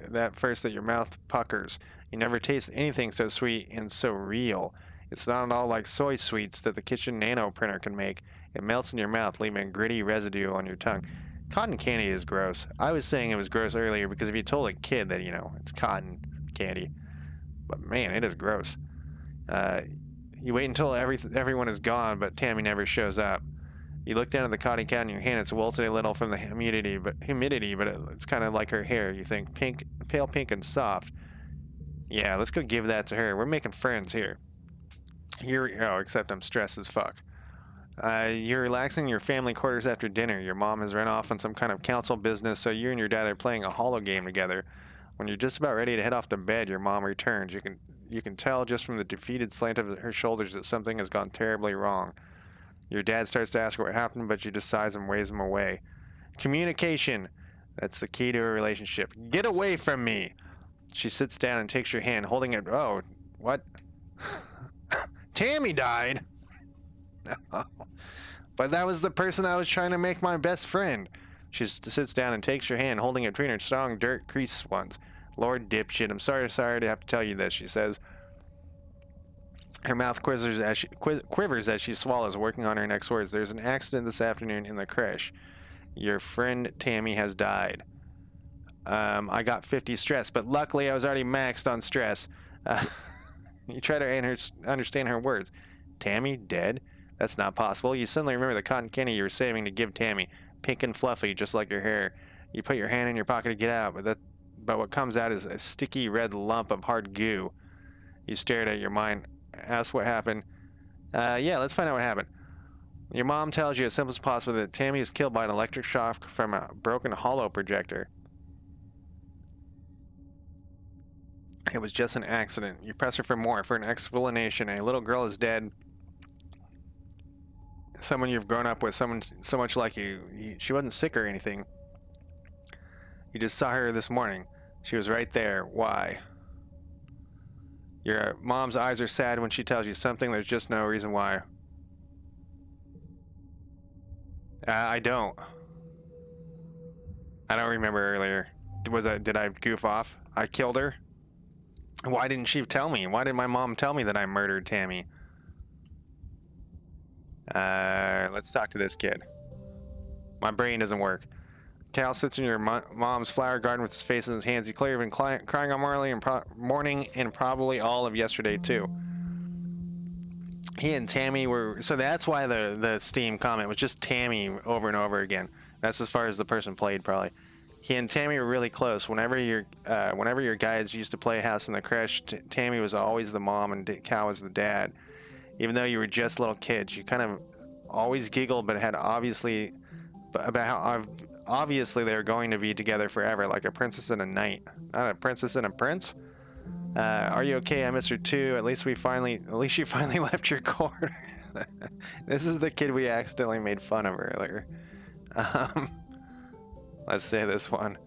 that first that your mouth puckers. You never taste anything so sweet and so real. It's not at all like soy sweets that the kitchen nano printer can make. It melts in your mouth, leaving a gritty residue on your tongue. Cotton candy is gross. I was saying it was gross earlier because if you told a kid that, you know, it's cotton candy, but man, it is gross. You wait until everyone is gone, but Tammy never shows up. You look down at the cotton candy in your hand. It's wilted a little from the humidity, but it's kind of like her hair. You think pink, pale pink and soft. Yeah, let's go give that to her. We're making friends here. Except I'm stressed as fuck. You're relaxing in your family quarters after dinner. Your mom has run off on some kind of council business, so you and your dad are playing a holo game together. When you're just about ready to head off to bed, your mom returns. You can tell just from the defeated slant of her shoulders that something has gone terribly wrong. Your dad starts to ask what happened, but she just sighs and waves him away. Communication. That's the key to a relationship. Get away from me. She sits down and takes your hand, holding it. Oh, what? Tammy died. But that was the person I was trying to make my best friend. She sits down and takes your hand, holding it between her strong, dirt creased ones. Lord Dipshit, I'm sorry to have to tell you this, she says. Her mouth quivers as she swallows, working on her next words. There's an accident this afternoon in the creche. Your friend Tammy has died. I got 50 stress, but luckily I was already maxed on stress. You try to understand her words. Tammy dead? That's not possible. You suddenly remember the cotton candy you were saving to give Tammy. Pink and fluffy, just like her hair. You put your hand in your pocket to get out, but what comes out is a sticky red lump of hard goo. You stared at your mind, asked what happened. Yeah, let's find out what happened. Your mom tells you as simple as possible that Tammy is killed by an electric shock from a broken holo projector. It was just an accident. You press her for more, for an explanation. A little girl is dead. Someone you've grown up with, someone so much like you. She wasn't sick or anything. You just saw her this morning. She was right there. Why? Your mom's eyes are sad when she tells you something. There's just no reason why. I don't remember earlier. Did I goof off? I killed her? Why didn't she tell me? Why did my mom tell me that I murdered Tammy? Let's talk to this kid. My brain doesn't work. Cal sits in your mom's flower garden with his face in his hands. He clearly been crying on morning and probably all of yesterday too. He and Tammy were, so that's why the Steam comment was just Tammy over and over again. That's as far as the person played probably. He and Tammy were really close. Whenever your guys used to play House in the Crash, Tammy was always the mom and Cal was the dad. Even though you were just little kids, you kind of always giggled, but had obviously about how obviously they were going to be together forever, like a princess and a knight, not a princess and a prince. Are you okay? I miss her too. At least you finally left your corner. This is the kid we accidentally made fun of earlier. Let's say this one.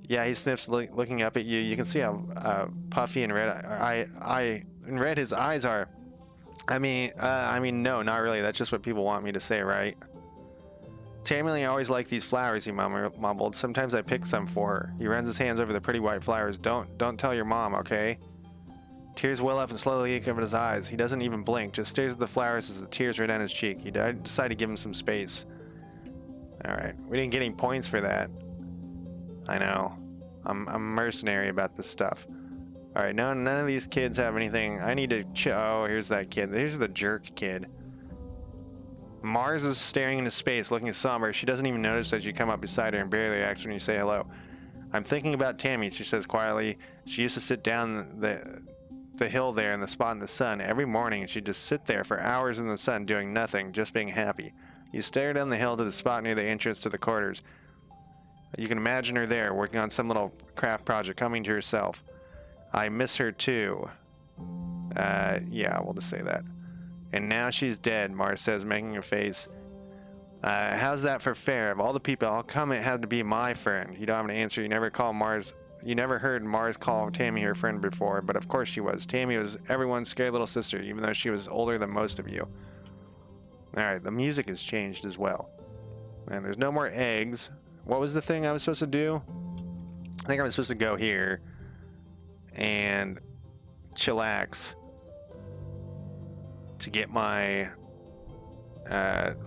Yeah, he sniffs, looking up at you. You can see how puffy and red his eyes are. I mean, no, not really. That's just what people want me to say, right? Tammy always liked these flowers, he mumbled. Sometimes I pick some for her. He runs his hands over the pretty white flowers. Don't tell your mom, okay? Tears well up and slowly leak over his eyes. He doesn't even blink, just stares at the flowers as the tears run down his cheek. He decided to give him some space. Alright, we didn't get any points for that. I know. I'm mercenary about this stuff. Alright, none of these kids have anything. I need to oh, here's that kid. Here's the jerk kid. Mars is staring into space, looking somber. She doesn't even notice as you come up beside her and barely reacts when you say hello. I'm thinking about Tammy, she says quietly. She used to sit down the hill there in the spot in the sun every morning, and she'd just sit there for hours in the sun doing nothing, just being happy. You stare down the hill to the spot near the entrance to the quarters. You can imagine her there, working on some little craft project, coming to herself. I miss her too. Yeah, we'll just say that. And now she's dead, Mars says, making a face. How's that for fair? Of all the people, how come it had to be my friend? You don't have an answer. You never heard Mars call Tammy her friend before, but of course she was. Tammy was everyone's scared little sister, even though she was older than most of you. Alright, the music has changed as well. And there's no more eggs. What was the thing I was supposed to do? I think I was supposed to go here and chillax to get my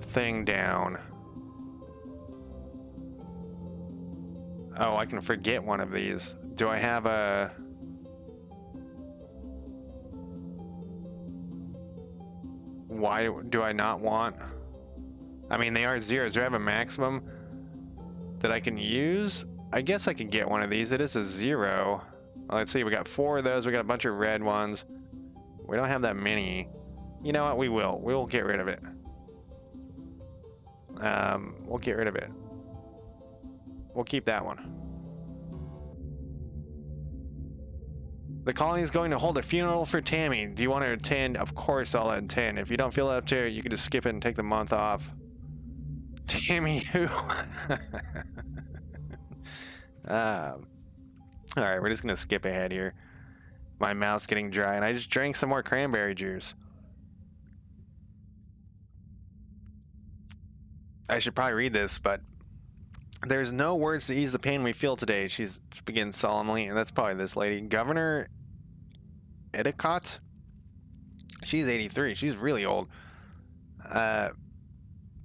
thing down. Oh, I can forget one of these. Do I have a... Why do I not want... I mean, they are zeros. Do I have a maximum that I can use? I guess I can get one of these. It is a 0. Let's see, we got 4 of those. We got a bunch of red ones. We don't have that many. You know what? We will. We will get rid of it. We'll get rid of it. We'll keep that one. The colony is going to hold a funeral for Tammy. Do you want to attend? Of course I'll attend. If you don't feel up to it, you can just skip it and take the month off. Tammy who? Alright, we're just going to skip ahead here. My mouth's getting dry, and I just drank some more cranberry juice. I should probably read this, but there's no words to ease the pain we feel today. She begins solemnly, and that's probably this lady. Governor Edicott? She's 83. She's really old.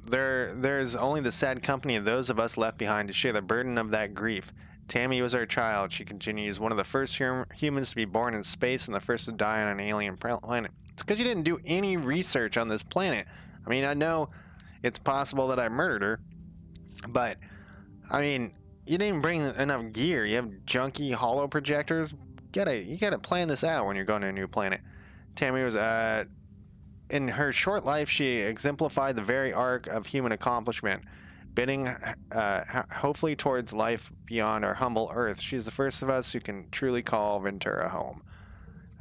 There's only the sad company of those of us left behind to share the burden of that grief. Tammy was our child, she continues, one of the first humans to be born in space and the first to die on an alien planet. It's because you didn't do any research on this planet. I mean, I know it's possible that I murdered her, but, I mean, you didn't bring enough gear. You have junky holo projectors. You gotta plan this out when you're going to a new planet. Tammy was, in her short life, she exemplified the very arc of human accomplishment, bidding hopefully towards life beyond our humble Earth. She's the first of us who can truly call Ventura home.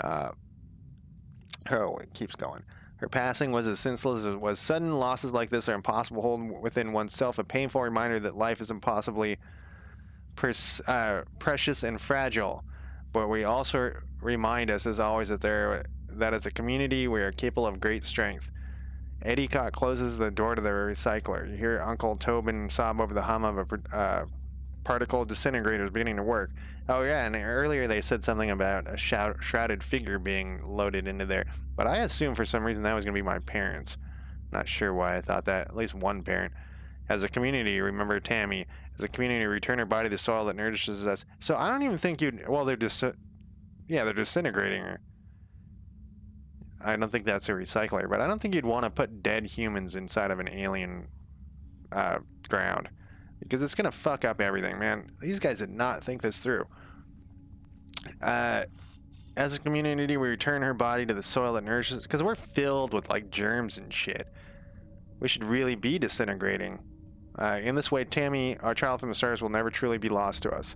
Oh, it keeps going. Her passing was as senseless as it was sudden. Losses like this are impossible to hold within oneself, a painful reminder that life is impossibly precious and fragile. But we also remind us, as always, that as a community we are capable of great strength. Edicott closes the door to the recycler. You hear Uncle Tobin sob over the hum of a particle disintegrator beginning to work. Oh yeah, and earlier they said something about a shrouded figure being loaded into there. But I assumed for some reason that was going to be my parents. Not sure why I thought that. At least one parent. As a community, remember Tammy. As a community, return her body to the soil that nourishes us. So I don't even think you'd... Well, they're just... Yeah, they're disintegrating her. I don't think that's a recycler, but I don't think you'd want to put dead humans inside of an alien ground. Because it's going to fuck up everything, man. These guys did not think this through. As a community, we return her body to the soil that nourishes... Because we're filled with, like, germs and shit. We should really be disintegrating. In this way, Tammy, our child from the stars, will never truly be lost to us.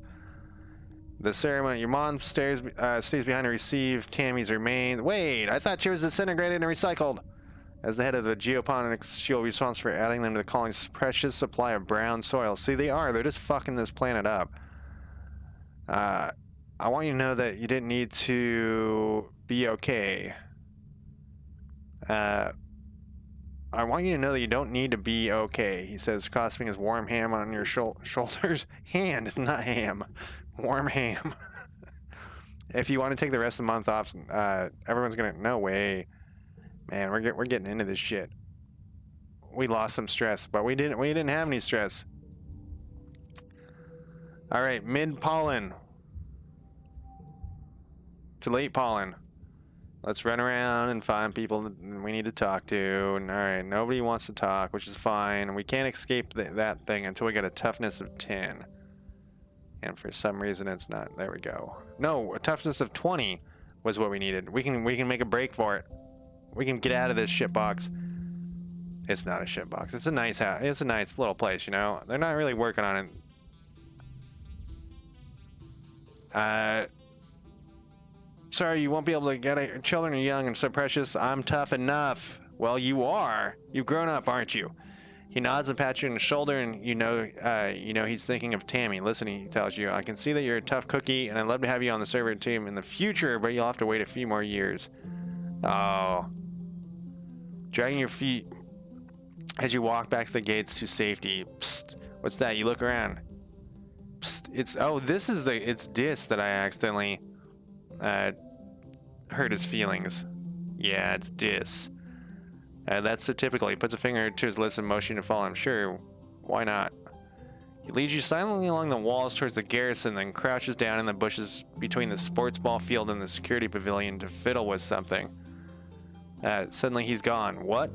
The ceremony, your mom stays behind to receive Tammy's remains. Wait, I thought she was disintegrated and recycled. As the head of the geoponics, she'll be responsible for adding them to the colony's precious supply of brown soil. See, they are. They're just fucking this planet up. I want you to know that you didn't need to be okay. I want you to know that you don't need to be okay, he says, clasping his warm ham on your shoulders. Hand, not ham. Warm ham. If you want to take the rest of the month off, everyone's gonna... No way. Man, we're getting into this shit. We lost some stress, but we didn't have any stress. All right, mid pollen to late pollen. Let's run around and find people we need to talk to. And all right, nobody wants to talk, which is fine. We can't escape that thing until we get a toughness of 10. And for some reason, it's not. There we go. No, a toughness of 20 was what we needed. We can make a break for it. We can get out of this shitbox. It's not a shitbox. It's a nice house. It's a nice little place, you know. They're not really working on it. Sorry, you won't be able to get it. Children are young and so precious. I'm tough enough. Well, you are. You've grown up, aren't you? He nods and pats you on the shoulder, and you know he's thinking of Tammy. Listen, he tells you, I can see that you're a tough cookie, and I'd love to have you on the server team in the future, but you'll have to wait a few more years. Oh. Dragging your feet as you walk back to the gates to safety. Psst. What's that? You look around. Psst. It's Dis that I accidentally hurt his feelings. Yeah, it's Dis. That's so typical. He puts a finger to his lips in motion to follow him. Sure, why not? He leads you silently along the walls towards the garrison, then crouches down in the bushes between the sports ball field and the security pavilion to fiddle with something. Suddenly he's gone. What?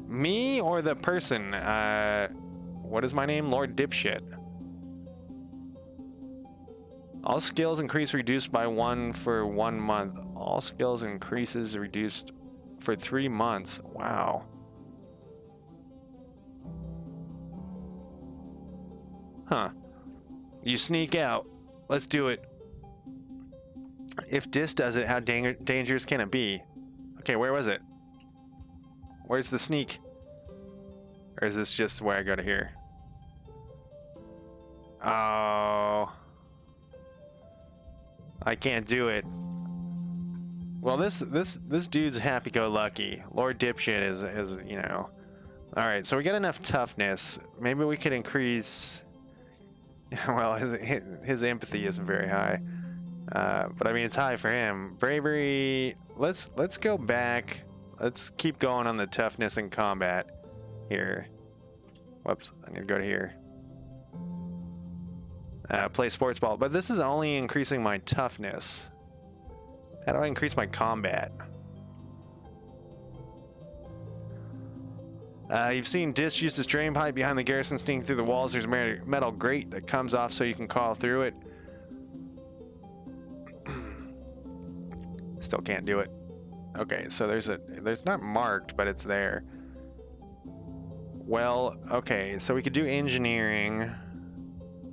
Me or the person? What is my name? Lord Dipshit. All skills increase reduced by 1 for 1 month. All skills increases reduced for 3 months. Wow. Huh. You sneak out. Let's do it. If Dis does it, how dangerous can it be? Okay, where was it? Where's the sneak? Or is this just where I go to here? Oh... I can't do it. Well, this dude's happy-go-lucky. Lord Dipshit is you know. All right, so we got enough toughness. Maybe we could increase. Well, his empathy isn't very high, but I mean it's high for him. Bravery. Let's go back. Let's keep going on the toughness and combat here. Whoops, I need to go to here. Play sports ball, but this is only increasing my toughness. How do I increase my combat? You've seen Dis use this drain pipe behind the garrison, sneaking through the walls. There's a metal grate that comes off so you can crawl through it. Still can't do it. Okay, so there's not marked, but it's there. Well, okay, so we could do engineering.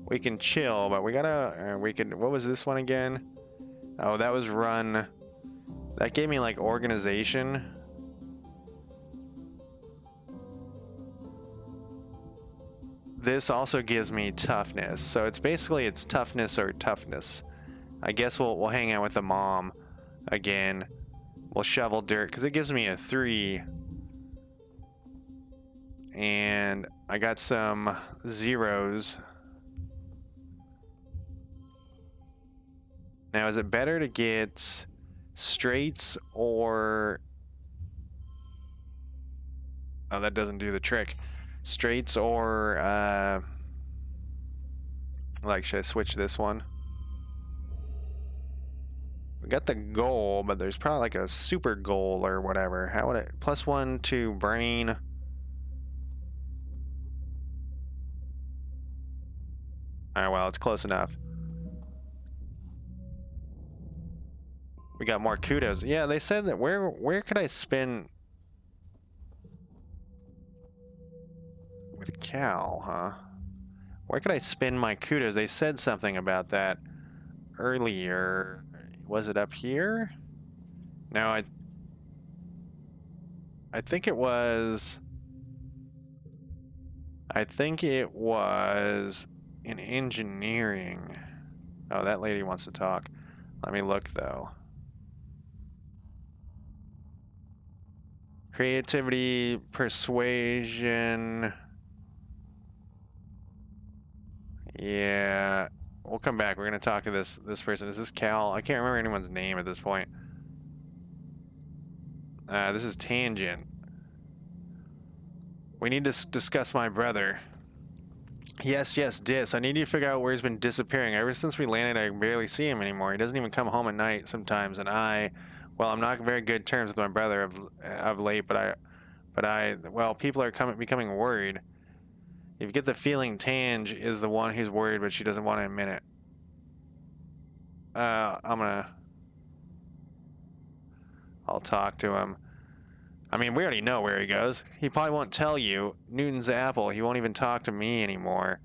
We can chill, but we gotta, what was this one again? Oh, that was run. That gave me like organization. This also gives me toughness. So it's basically it's toughness or toughness. I guess we'll hang out with the mom again. We'll shovel dirt because it gives me a 3. And I got some zeros. Now, is it better to get Straights or... Oh, that doesn't do the trick. Straights or, like, should I switch this one? We got the goal, but there's probably like a super goal or whatever. How would it... +1 to brain. Alright, well, it's close enough. We got more kudos. Yeah, they said that where could I spin with Cal, huh? Where could I spin my kudos? They said something about that earlier. Was it up here? No, I think it was in engineering. Oh, that lady wants to talk. Let me look though. Creativity, persuasion. Yeah, we'll come back. We're gonna talk to this person. Is this Cal? I can't remember anyone's name at this point. This is Tangent. We need to discuss my brother. Yes, Dis. I need you to figure out where he's been disappearing. Ever since we landed, I barely see him anymore. He doesn't even come home at night sometimes, and well, I'm not on very good terms with my brother of late, well, people are becoming worried. You get the feeling Tange is the one who's worried, but she doesn't want to admit it. I'll talk to him. I mean, we already know where he goes. He probably won't tell you. Newton's apple. He won't even talk to me anymore.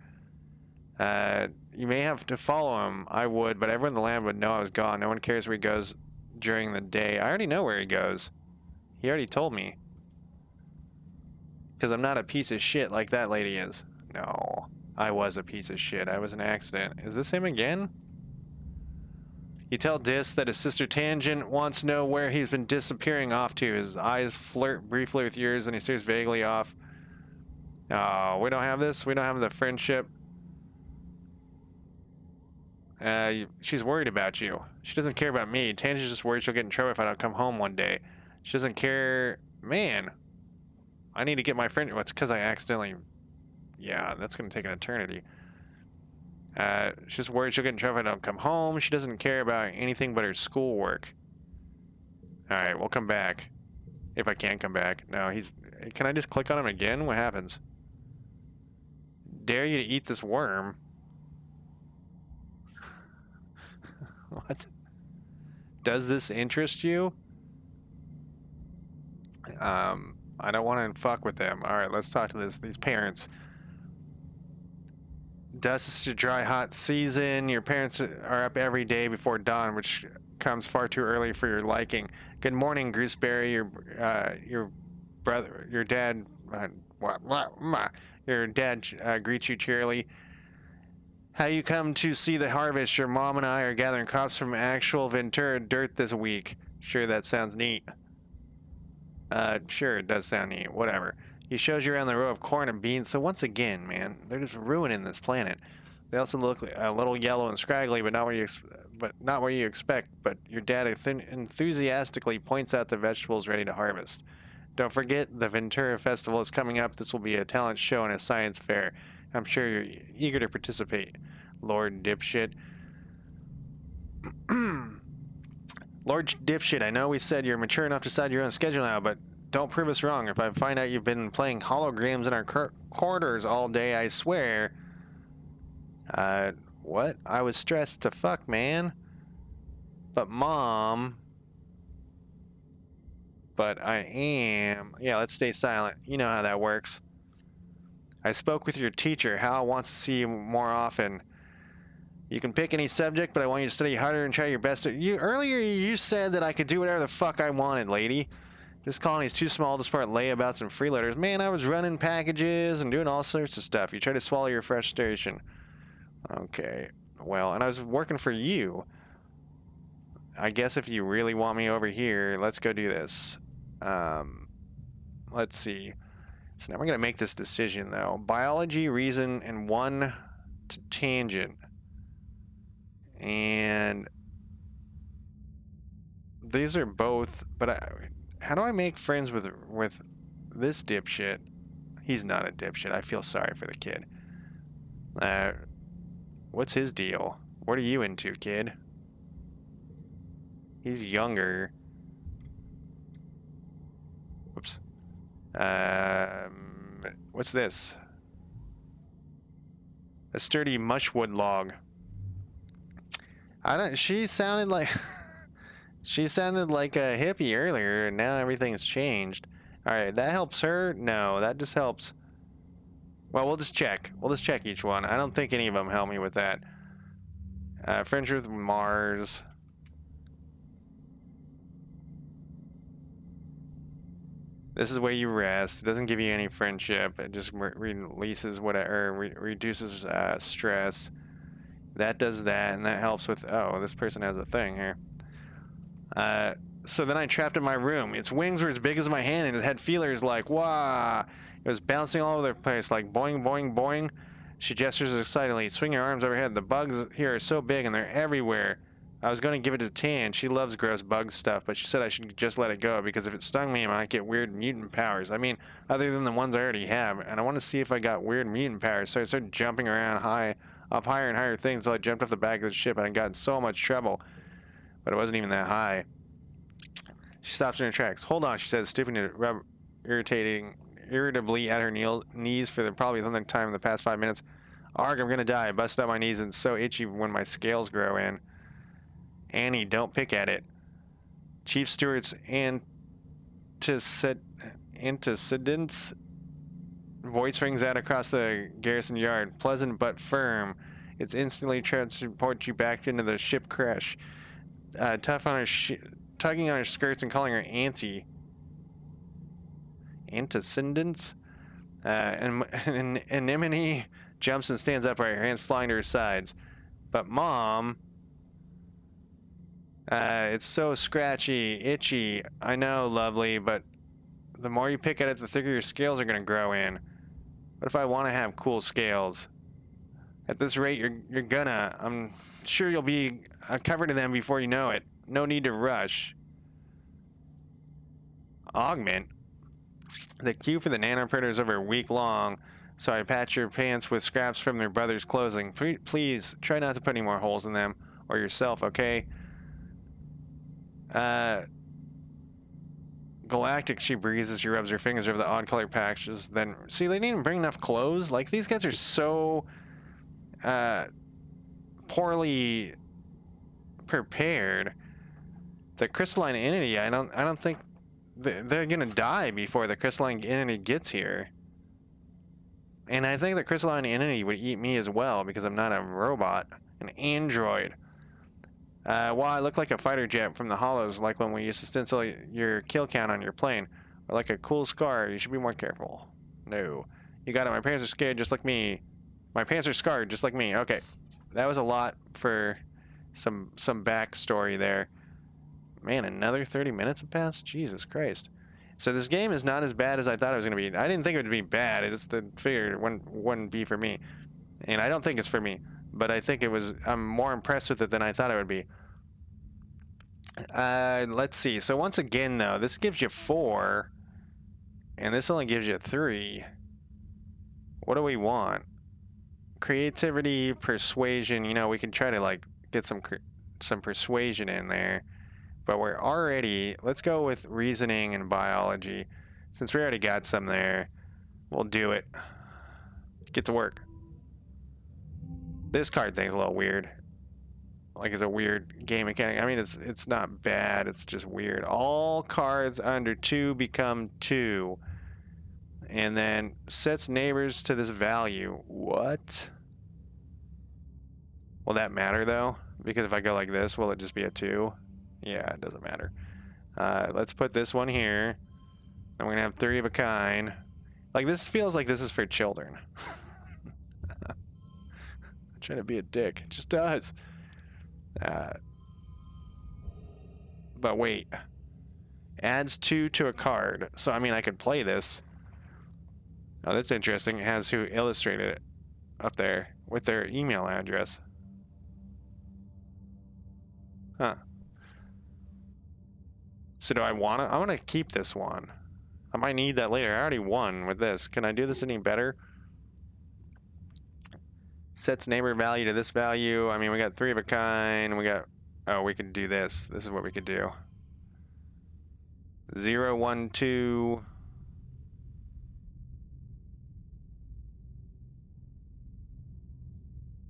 You may have to follow him. I would, but everyone in the land would know I was gone. No one cares where he goes during the day. I already know where he goes. He already told me. Because I'm not a piece of shit like that lady is. No, I was a piece of shit. I was an accident. Is this him again? You tell Dis that his sister Tangent wants to know where he's been disappearing off to. His eyes flirt briefly with yours, and he stares vaguely off. Oh, we don't have this? We don't have the friendship? She's worried about you. She doesn't care about me. Tangent's just worried she'll get in trouble if I don't come home one day. She doesn't care... Man. I need to get my friend... Well, it's because I accidentally... Yeah, that's going to take an eternity. She's just worried she'll get in trouble if I don't come home. She doesn't care about anything but her schoolwork. Alright, we'll come back. If I can come back. No, he's... Can I just click on him again? What happens? Dare you to eat this worm. What? Does this interest you? I don't want to fuck with them. Alright, let's talk to these parents. Dust is a dry, hot season. Your parents are up every day before dawn, which comes far too early for your liking. Good morning, Gooseberry. Your brother, your dad, greets you cheerily. How you come to see the harvest? Your mom and I are gathering crops from actual Ventura dirt this week. Sure, that sounds neat. Sure, it does sound neat. Whatever. He shows you around the row of corn and beans. So once again, man, they're just ruining this planet. They also look a little yellow and scraggly, but not what you expect. But your dad enthusiastically points out the vegetables ready to harvest. Don't forget, the Ventura Festival is coming up. This will be a talent show and a science fair. I'm sure you're eager to participate, Lord Dipshit. Lord Dipshit, I know we said you're mature enough to decide your own schedule now, but don't prove us wrong. If I find out you've been playing holograms in our quarters all day, I swear. What? I was stressed to fuck, man. But Mom... But I am... Yeah, let's stay silent. You know how that works. I spoke with your teacher. Hal wants to see you more often. You can pick any subject, but I want you to study harder and try your best. Earlier you said that I could do whatever the fuck I wanted, lady. This colony's too small to support layabouts and freeloaders. Man, I was running packages and doing all sorts of stuff. You try to swallow your frustration. Okay. Well, and I was working for you. I guess if you really want me over here, let's go do this. Let's see. So now we're going to make this decision, though. Biology, reason, and 1 to tangent. And these are both, but how do I make friends with this dipshit? He's not a dipshit. I feel sorry for the kid. What's his deal? What are you into, kid? He's younger. Whoops. What's this? A sturdy mushwood log. She sounded like she sounded like a hippie earlier, and now everything's changed. All right, that helps her? No, that just helps. Well, we'll just check. We'll just check each one. I don't think any of them help me with that. Friendship with Mars. This is where you rest. It doesn't give you any friendship. It just releases whatever, reduces stress. That does that, and that helps with, oh, this person has a thing here. So then I trapped in my room. Its wings were as big as my hand, and it had feelers like, wah! It was bouncing all over the place, like boing, boing, boing. She gestures excitedly. Swing your arms overhead. The bugs here are so big, and they're everywhere. I was going to give it a tan. She loves gross bug stuff, but she said I should just let it go, because if it stung me, I might get weird mutant powers. I mean, other than the ones I already have, and I want to see if I got weird mutant powers. So I started jumping around up higher and higher things until I jumped off the back of the ship, and I got in so much trouble. But it wasn't even that high. She stops in her tracks. Hold on, she says, stooping to rub irritably at her knees for probably the other time in the past 5 minutes. Arg, I'm gonna die. I busted out my knees and it's so itchy when my scales grow in. Annie, don't pick at it. Chief Stewart's antecedents voice rings out across the garrison yard. Pleasant but firm. It's instantly transport you back into the ship crash. Tough on her tugging on her skirts and calling her auntie. Antecedents? And Anemone jumps and stands upright, her hands flying to her sides. But Mom... it's so scratchy, itchy. I know, lovely, but the more you pick at it, the thicker your scales are going to grow in. What if I want to have cool scales? At this rate, you're gonna. I'm sure you'll be covered in them before you know it. No need to rush. Augment? The queue for the nanoprinter is over a week long, so I patch your pants with scraps from their brother's clothing. Please, try not to put any more holes in them, or yourself, okay? Galactic, she breathes as she rubs her fingers over the odd colored patches. Then, see, they didn't even bring enough clothes. Like, these guys are so poorly prepared. The crystalline entity, I don't think they're gonna die before the crystalline entity gets here. And I think the crystalline entity would eat me as well because I'm not a robot, an android. Well, I look like a fighter jet from the hollows, like when we used to stencil your kill count on your plane. Or like a cool scar, you should be more careful. No. You got it, my parents are scared just like me. My pants are scarred just like me. Okay. That was a lot for some backstory there. Man, another 30 minutes have passed? Jesus Christ. So this game is not as bad as I thought it was going to be. I didn't think it would be bad. I just figured it wouldn't be for me. And I don't think it's for me. But I think I'm more impressed with it than I thought it would be. Let's see. So once again, though, this gives you 4. And this only gives you 3. What do we want? Creativity, persuasion. You know, we can try to, like, get some persuasion in there. But we're already... Let's go with reasoning and biology. Since we already got some there, we'll do it. Get to work. This card thing's a little weird. Like, it's a weird game mechanic. I mean, it's not bad. It's just weird. All cards under 2 become 2. And then sets neighbors to this value. What? Will that matter, though? Because if I go like this, will it just be a 2? Yeah, it doesn't matter. Let's put this one here. And we're going to have 3 of a kind. Like, this feels like this is for children. I'm trying to be a dick. It just does. But wait. Adds 2 to a card. So, I mean, I could play this. Oh, that's interesting. It has who illustrated it up there with their email address. Huh. So do I want to? I want to keep this one. I might need that later. I already won with this. Can I do this any better? Sets neighbor value to this value. I mean, we got 3 of a kind. We got... Oh, we could do this. This is what we could do. 0, 1, 2.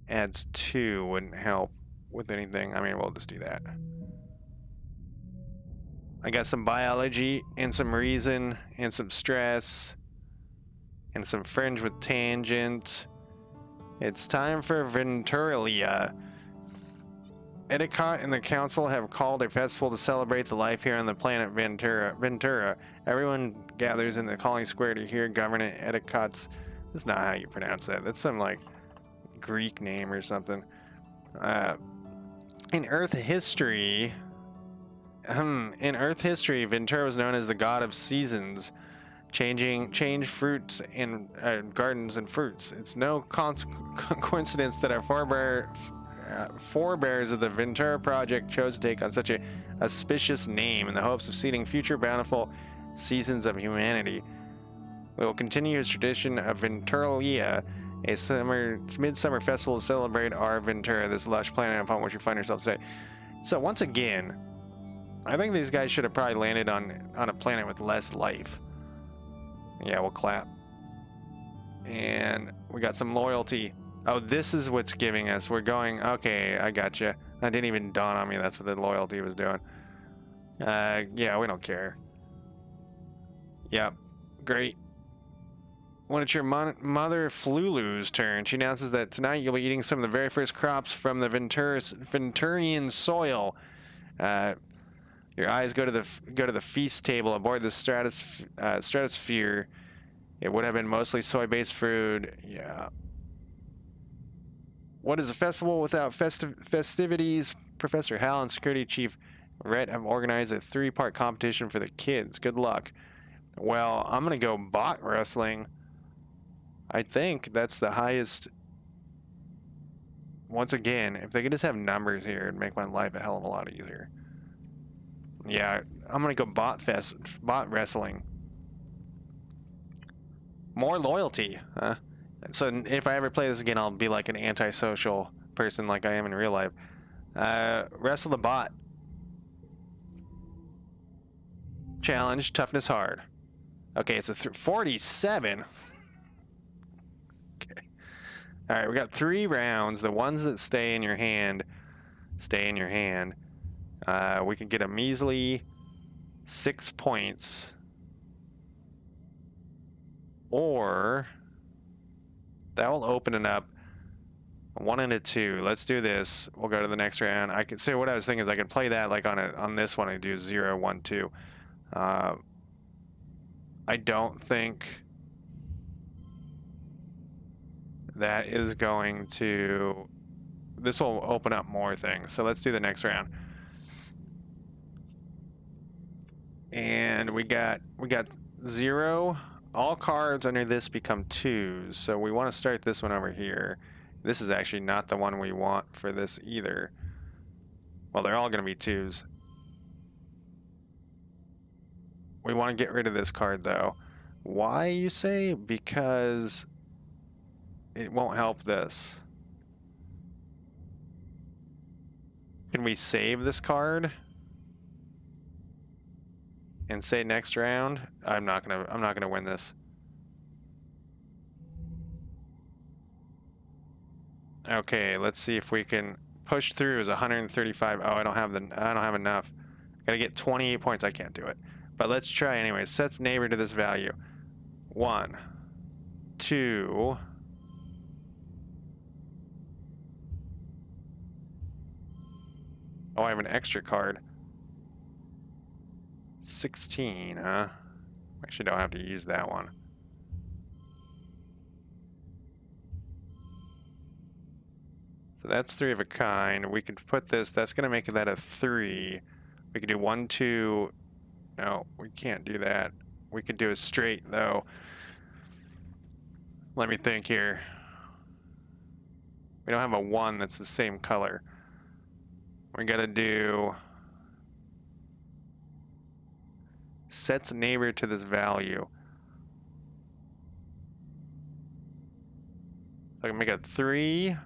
Adds 2 wouldn't help with anything. I mean, we'll just do that. I got some biology and some reason and some stress and some fringe with tangent. It's time for Venturalia. Endicott and the council have called a festival to celebrate the life here on the planet Ventura. Everyone gathers in the calling square to hear Governor Endicott's... That's not how you pronounce that. That's some, like, Greek name or something. In Earth history... in Earth history, Ventura was known as the god of seasons, change fruits and gardens and fruits. It's no coincidence that our forebears of the Ventura Project chose to take on such a auspicious name in the hopes of seeding future bountiful seasons of humanity. We will continue his tradition of Venturalia, a midsummer festival to celebrate our Ventura, this lush planet upon which we find ourselves today. So once again, I think these guys should have probably landed on a planet with less life. Yeah, we'll clap. And we got some loyalty. Oh, this is what's giving us. We're going... Okay, I gotcha. That didn't even dawn on me that's what the loyalty was doing. Yeah, we don't care. Yep. Great. When it's your mother Flulu's turn, she announces that tonight you'll be eating some of the very first crops from the Venturian soil. Your eyes go to the feast table aboard the stratosphere. It would have been mostly soy-based food. Yeah. What is a festival without festivities? Professor Hal and Security Chief Rhett have organized a 3-part competition for the kids. Good luck. Well, I'm gonna go bot wrestling. I think that's the highest. Once again, if they could just have numbers here, it'd make my life a hell of a lot easier. Yeah, I'm gonna go bot wrestling. More loyalty, huh? So if I ever play this again, I'll be like an antisocial person like I am in real life. Wrestle the bot. Challenge, toughness hard. Okay, it's a 47. Okay. All right, we got 3 rounds. The ones that stay in your hand, stay in your hand. We can get a measly 6 points. Or that will open it up 1 and a 2. Let's do this. We'll go to the next round. I could say what I was thinking is I could play that like on this one. I do 0, 1, 2. I don't think that is going to. This will open up more things. So let's do the next round. And we got 0. All cards under this become 2s, so we want to start this one over here. This is actually not the one we want for this either. Well, they're all going to be 2s. We want to get rid of this card, though. Why, you say? Because it won't help this. Can we save this card? And say next round? I'm not gonna win this. Okay, let's see if we can push through. Is 135. Oh, I don't have enough. Gotta get 28 points. I can't do it. But let's try anyway. Sets neighbor to this value. 1, 2. Oh, I have an extra card. 16, huh? Actually, don't have to use that one. So that's 3 of a kind. We could put this. That's going to make that a 3. We could do 1, 2. No, we can't do that. We could do a straight, though. Let me think here. We don't have a 1 that's the same color. We got to do... Sets neighbor to this value. So I can make a 3.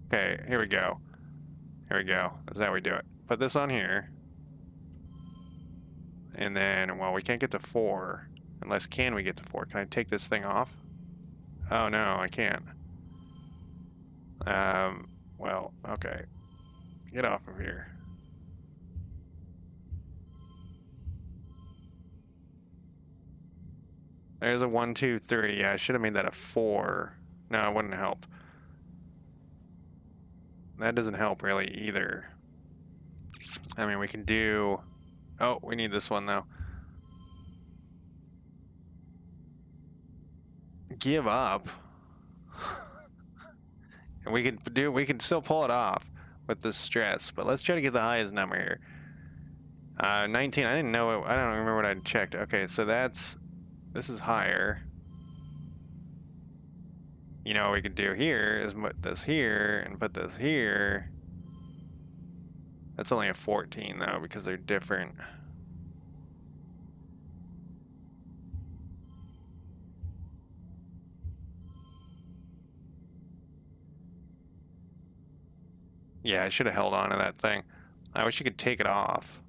Okay, here we go. Here we go. That's how we do it. Put this on here. And then, well, we can't get to 4. Unless, can we get to 4? Can I take this thing off? Oh, no, I can't. Well, okay. Get off of here. There's a 1, 2, 3. Yeah, I should have made that a 4. No, it wouldn't help. That doesn't help really either. I mean, we can do... Oh, we need this one, though. Give up. And we could still pull it off with the stress, but let's try to get the highest number here. 19, I didn't know it, I don't remember what I checked. Okay, so this is higher. You know what we could do here is put this here and put this here. That's only a 14 though, because they're different. Yeah, I should have held on to that thing. I wish you could take it off.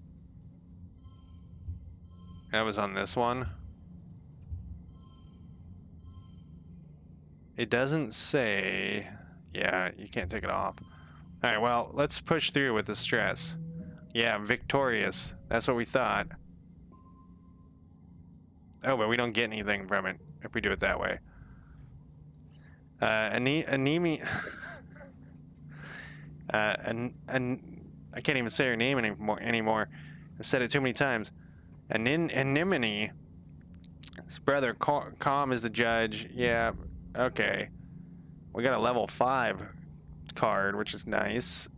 That was on this one. It doesn't say... Yeah, you can't take it off. Alright, well, let's push through with the stress. Yeah, victorious. That's what we thought. Oh, but we don't get anything from it if we do it that way. Anemia... I can't even say her name anymore. I've said it too many times. Anemone. His brother, Calm is the judge. Yeah, okay. We got a level 5 card, which is nice.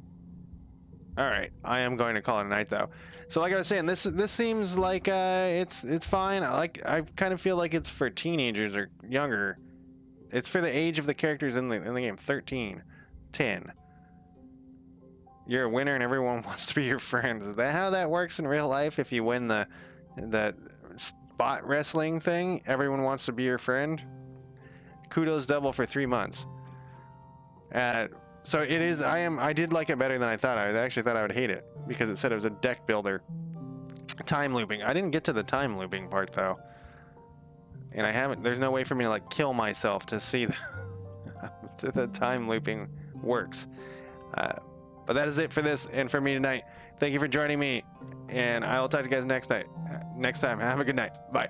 Alright, I am going to call it a night, though. So like I was saying, this seems like it's fine. I kind of feel like it's for teenagers or younger. It's for the age of the characters in the game. 13, 10. You're a winner and everyone wants to be your friends. Is that how that works in real life? If you win the spot wrestling thing, everyone wants to be your friend? Kudos double for 3 months. So it is, I did like it better than I thought. I actually thought I would hate it because it said it was a deck builder. Time looping. I didn't get to the time looping part though. And there's no way for me to like kill myself to see the time looping works. But that is it for this and for me tonight. Thank you for joining me, and I will talk to you guys next time. Have a good night. Bye.